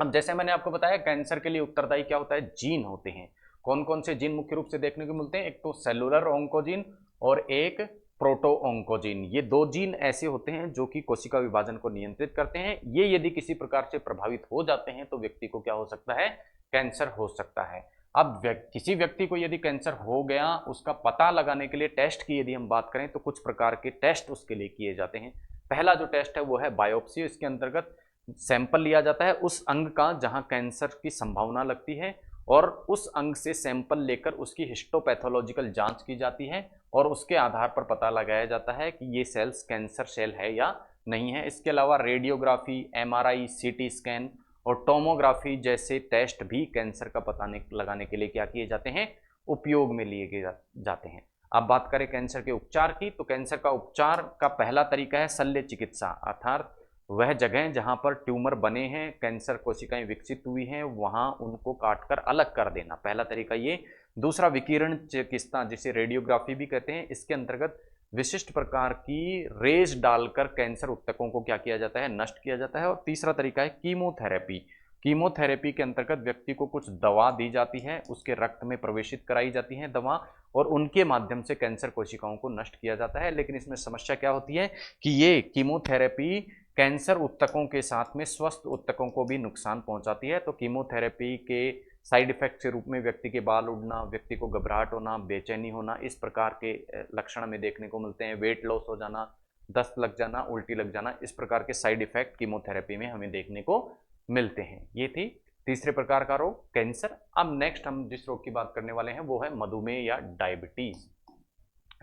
अब जैसे मैंने आपको बताया कैंसर के लिए उत्तरदायी क्या होता है, जीन होते हैं। कौन कौन से जीन मुख्य रूप से देखने को मिलते हैं, एक तो सेलुलर ऑन्कोजीन और एक प्रोटो ऑन्कोजीन। ये दो जीन ऐसे होते हैं जो कि कोशिका विभाजन को नियंत्रित करते हैं। ये यदि किसी प्रकार से प्रभावित हो जाते हैं तो व्यक्ति को क्या हो सकता है, कैंसर हो सकता है। अब किसी व्यक्ति को यदि कैंसर हो गया, उसका पता लगाने के लिए टेस्ट की यदि हम बात करें तो कुछ प्रकार के टेस्ट उसके लिए किए जाते हैं। पहला जो टेस्ट है वो है बायोप्सी। इसके अंतर्गत सैंपल लिया जाता है उस अंग का जहां कैंसर की संभावना लगती है, और उस अंग से सैंपल लेकर उसकी हिस्टोपैथोलॉजिकल जांच की जाती है और उसके आधार पर पता लगाया जाता है कि ये सेल्स कैंसर सेल है या नहीं है। इसके अलावा रेडियोग्राफी, MRI, CT स्कैन और टोमोग्राफी जैसे टेस्ट भी कैंसर का पता लगाने के लिए क्या किए जाते हैं, उपयोग में लिए जाते हैं। अब बात करें कैंसर के उपचार की, तो कैंसर का उपचार का पहला तरीका है शल्य चिकित्सा, अर्थात वह जगह जहां पर ट्यूमर बने हैं, कैंसर कोशिकाएं विकसित हुई हैं, वहां उनको काटकर अलग कर देना, पहला तरीका ये। दूसरा विकिरण चिकित्सा, जिसे रेडियोग्राफी भी कहते हैं, इसके अंतर्गत विशिष्ट प्रकार की रेज डालकर कैंसर ऊतकों को क्या किया जाता है, नष्ट किया जाता है। और तीसरा तरीका है कीमोथेरेपी। कीमोथेरेपी के अंतर्गत व्यक्ति को कुछ दवा दी जाती है, उसके रक्त में प्रवेशित कराई जाती है दवा, और उनके माध्यम से कैंसर कोशिकाओं को नष्ट किया जाता है। लेकिन इसमें समस्या क्या होती है कि ये कीमोथेरेपी कैंसर ऊतकों के साथ में स्वस्थ ऊतकों को भी नुकसान पहुंचाती है। तो कीमोथेरेपी के साइड इफेक्ट के रूप में व्यक्ति के बाल उड़ना, व्यक्ति को घबराहट होना, बेचैनी होना, इस प्रकार के लक्षण में देखने को मिलते हैं। वेट लॉस हो जाना, दस्त लग जाना, उल्टी लग जाना, इस प्रकार के साइड इफेक्ट कीमोथेरेपी में हमें देखने को मिलते हैं। ये थी तीसरे प्रकार का रोग, कैंसर। अब नेक्स्ट हम जिस रोग की बात करने वाले हैं वो है मधुमेह या डायबिटीज।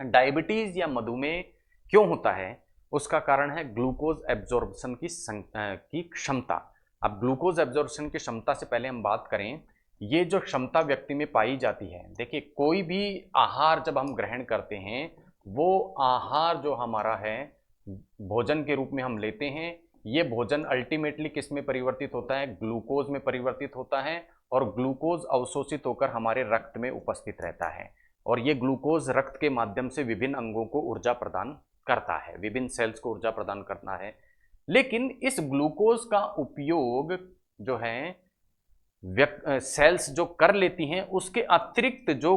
डायबिटीज या मधुमेह क्यों होता है, उसका कारण है ग्लूकोज एब्जॉर्प्शन की क्षमता। अब ग्लूकोज एब्जॉर्प्शन की क्षमता से पहले हम बात करें, ये जो क्षमता व्यक्ति में पाई जाती है, देखिए कोई भी आहार जब हम ग्रहण करते हैं, वो आहार जो हमारा है भोजन के रूप में हम लेते हैं, ये भोजन अल्टीमेटली किस में परिवर्तित होता है, ग्लूकोज में परिवर्तित होता है, और ग्लूकोज अवशोषित होकर हमारे रक्त में उपस्थित रहता है, और ये ग्लूकोज रक्त के माध्यम से विभिन्न अंगों को ऊर्जा प्रदान करता है, विभिन्न सेल्स को ऊर्जा प्रदान करना है। लेकिन इस ग्लूकोज का उपयोग जो है सेल्स जो कर लेती हैं, उसके अतिरिक्त जो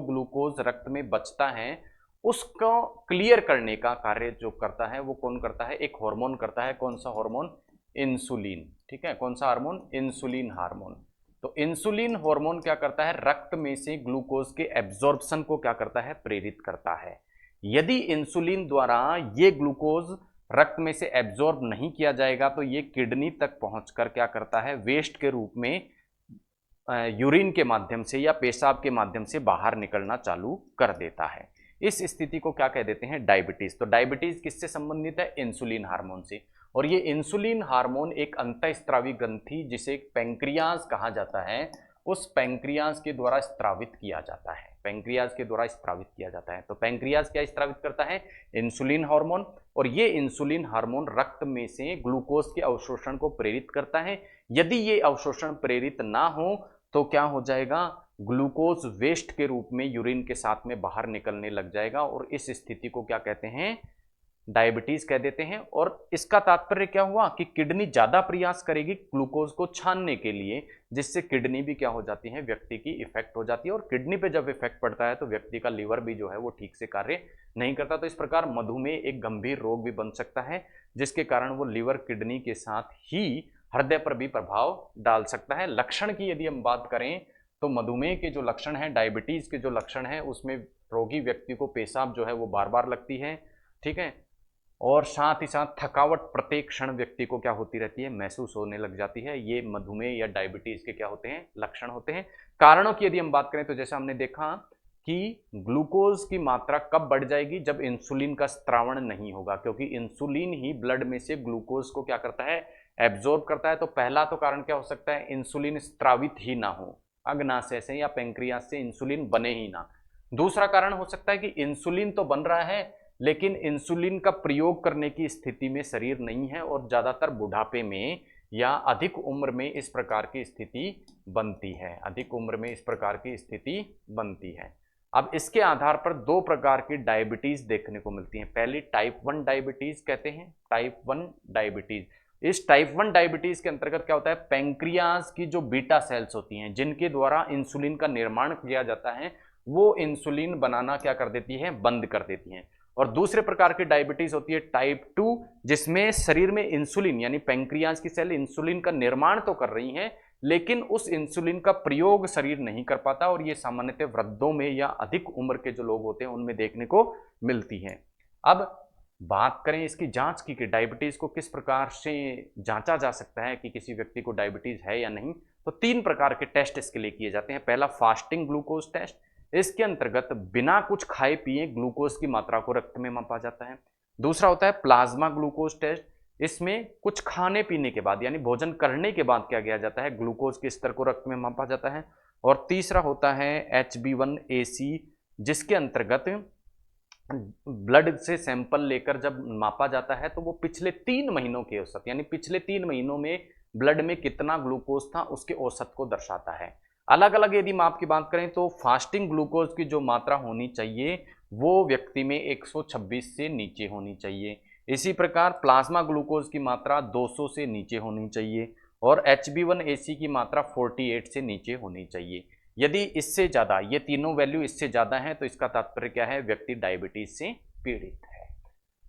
ग्लूकोज रक्त में बचता है, उसको क्लियर करने का कार्य जो करता है वो कौन करता है, एक हार्मोन करता है। कौन सा हार्मोन, इंसुलिन। ठीक है, कौन सा हार्मोन, इंसुलिन हार्मोन। तो इंसुलिन हार्मोन क्या करता है, रक्त में से ग्लूकोज के एब्जॉर्प्शन को क्या करता है, प्रेरित करता है। यदि इंसुलिन द्वारा ये ग्लूकोज रक्त में से एब्जॉर्ब नहीं किया जाएगा तो ये किडनी तक पहुंचकर क्या करता है, वेस्ट के रूप में यूरिन के माध्यम से या पेशाब के माध्यम से बाहर निकलना चालू कर देता है। इस स्थिति को क्या कह देते हैं, डायबिटीज। तो डायबिटीज किससे संबंधित है, इंसुलिन हार्मोन से। और ये इंसुलिन हार्मोन एक अंतःस्रावी ग्रंथि जिसे पैंक्रियाज कहा जाता है, उस पैंक्रियाज के द्वारा स्त्रावित किया जाता है, पैंक्रियाज के द्वारा स्त्रावित किया जाता है। तो पैंक्रियाज क्या स्त्रावित करता है, इंसुलिन हार्मोन, और ये इंसुलिन हार्मोन रक्त में से ग्लूकोज के अवशोषण को प्रेरित करता है। यदि ये अवशोषण प्रेरित ना हो तो क्या हो जाएगा, ग्लूकोज वेस्ट के रूप में यूरिन के साथ में बाहर निकलने लग जाएगा, और इस स्थिति को क्या कहते हैं, डायबिटीज कह देते हैं। और इसका तात्पर्य क्या हुआ कि किडनी ज्यादा प्रयास करेगी ग्लूकोज को छानने के लिए, जिससे किडनी भी क्या हो जाती है, व्यक्ति की इफेक्ट हो जाती है, और किडनी पे जब इफेक्ट पड़ता है तो व्यक्ति का लीवर भी जो है वो ठीक से कार्य नहीं करता। तो इस प्रकार मधुमेह एक गंभीर रोग भी बन सकता है, जिसके कारण वो लीवर किडनी के साथ ही हृदय पर भी प्रभाव डाल सकता है। लक्षण की यदि हम बात करें तो मधुमेह के जो लक्षण हैं, डायबिटीज के जो लक्षण हैं, उसमें रोगी व्यक्ति को पेशाब जो है वो बार बार लगती है, ठीक है, और साथ ही साथ थकावट प्रत्येक क्षण व्यक्ति को क्या होती रहती है, महसूस होने लग जाती है। ये मधुमेह या डायबिटीज के क्या होते हैं, लक्षण होते हैं। कारणों की यदि हम बात करें तो जैसे हमने देखा कि ग्लूकोज की मात्रा कब बढ़ जाएगी, जब इंसुलिन का स्त्रावण नहीं होगा, क्योंकि इंसुलिन ही ब्लड में से ग्लूकोज को क्या करता है, एब्जॉर्ब करता है। तो पहला तो कारण क्या हो सकता है, इंसुलिन स्त्रावित ही ना हो, अग्नाशय से या पैंक्रियास से इंसुलिन बने ही ना। दूसरा कारण हो सकता है कि इंसुलिन तो बन रहा है लेकिन इंसुलिन का प्रयोग करने की स्थिति में शरीर नहीं है, और ज्यादातर बुढ़ापे में या अधिक उम्र में इस प्रकार की स्थिति बनती है, अधिक उम्र में इस प्रकार की स्थिति बनती है। अब इसके आधार पर दो प्रकार की डायबिटीज देखने को मिलती हैं। पहली टाइप 1 डायबिटीज कहते हैं, टाइप 1 डायबिटीज। इस टाइप 1 डायबिटीज के अंतर्गत क्या होता है, पैंक्रियाज की जो बीटा सेल्स होती हैं जिनके द्वारा इंसुलिन का निर्माण किया जाता है, वो इंसुलिन बनाना क्या कर देती है, बंद कर देती हैं। और दूसरे प्रकार की डायबिटीज होती है टाइप 2, जिसमें शरीर में इंसुलिन यानी पैंक्रियाज की सेल इंसुलिन का निर्माण तो कर रही हैं लेकिन उस इंसुलिन का प्रयोग शरीर नहीं कर पाता, और ये सामान्यतः वृद्धों में या अधिक उम्र के जो लोग होते हैं उनमें देखने को मिलती है। अब बात करें इसकी जांच की कि डायबिटीज को किस प्रकार से जांचा जा सकता है कि किसी व्यक्ति को डायबिटीज है या नहीं, तो 3 प्रकार के टेस्ट इसके लिए किए जाते हैं। पहला फास्टिंग ग्लूकोज टेस्ट, इसके अंतर्गत बिना कुछ खाए पिए ग्लूकोज की मात्रा को रक्त में मापा जाता है। दूसरा होता है प्लाज्मा ग्लूकोज टेस्ट, इसमें कुछ खाने पीने के बाद यानी भोजन करने के बाद क्या किया जाता है, ग्लूकोज के स्तर को रक्त में मापा जाता है। और तीसरा होता है HB1AC, जिसके अंतर्गत ब्लड से सैंपल लेकर जब मापा जाता है तो वो पिछले 3 महीनों के औसत, यानी पिछले 3 महीनों में ब्लड में कितना ग्लूकोज था उसके औसत को दर्शाता है। अलग अलग यदि माप की बात करें तो फास्टिंग ग्लूकोज की जो मात्रा होनी चाहिए वो व्यक्ति में 126 से नीचे होनी चाहिए। इसी प्रकार प्लाज्मा ग्लूकोज की मात्रा 200 से नीचे होनी चाहिए और HB1AC की मात्रा 48 से नीचे होनी चाहिए। यदि इससे ज़्यादा, ये तीनों वैल्यू इससे ज़्यादा है तो इसका तात्पर्य क्या है, व्यक्ति डायबिटीज से पीड़ित है।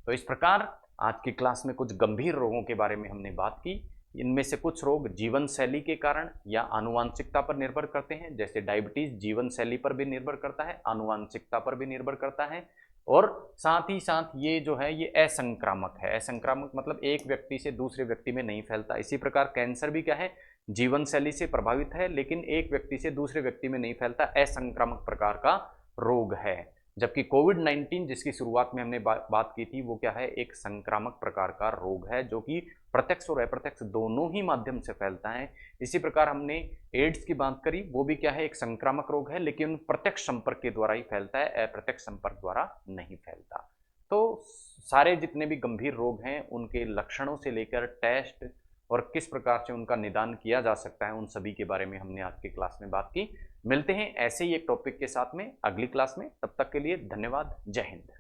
तो इस प्रकार आज की क्लास में कुछ गंभीर रोगों के बारे में हमने बात की। इनमें से कुछ रोग जीवन शैली के कारण या आनुवांशिकता पर निर्भर करते हैं, जैसे डायबिटीज जीवन शैली पर भी निर्भर करता है, आनुवांशिकता पर भी निर्भर करता है, और साथ ही साथ ये जो है ये असंक्रामक है। असंक्रामक मतलब एक व्यक्ति से दूसरे व्यक्ति में नहीं फैलता। इसी प्रकार कैंसर भी क्या है, जीवन शैली से प्रभावित है लेकिन एक व्यक्ति से दूसरे व्यक्ति में नहीं फैलता, असंक्रामक प्रकार का रोग है। जबकि कोविड-19 जिसकी शुरुआत में हमने बात की थी वो क्या है, एक संक्रामक प्रकार का रोग है जो कि प्रत्यक्ष और अप्रत्यक्ष दोनों ही माध्यम से फैलता है। इसी प्रकार हमने एड्स की बात करी, वो भी क्या है, एक संक्रामक रोग है लेकिन प्रत्यक्ष संपर्क के द्वारा ही फैलता है, अप्रत्यक्ष संपर्क द्वारा नहीं फैलता। तो सारे जितने भी गंभीर रोग हैं उनके लक्षणों से लेकर टेस्ट और किस प्रकार से उनका निदान किया जा सकता है, उन सभी के बारे में हमने आज की क्लास में बात की। मिलते हैं ऐसे ही एक टॉपिक के साथ में अगली क्लास में, तब तक के लिए धन्यवाद। जय हिंद।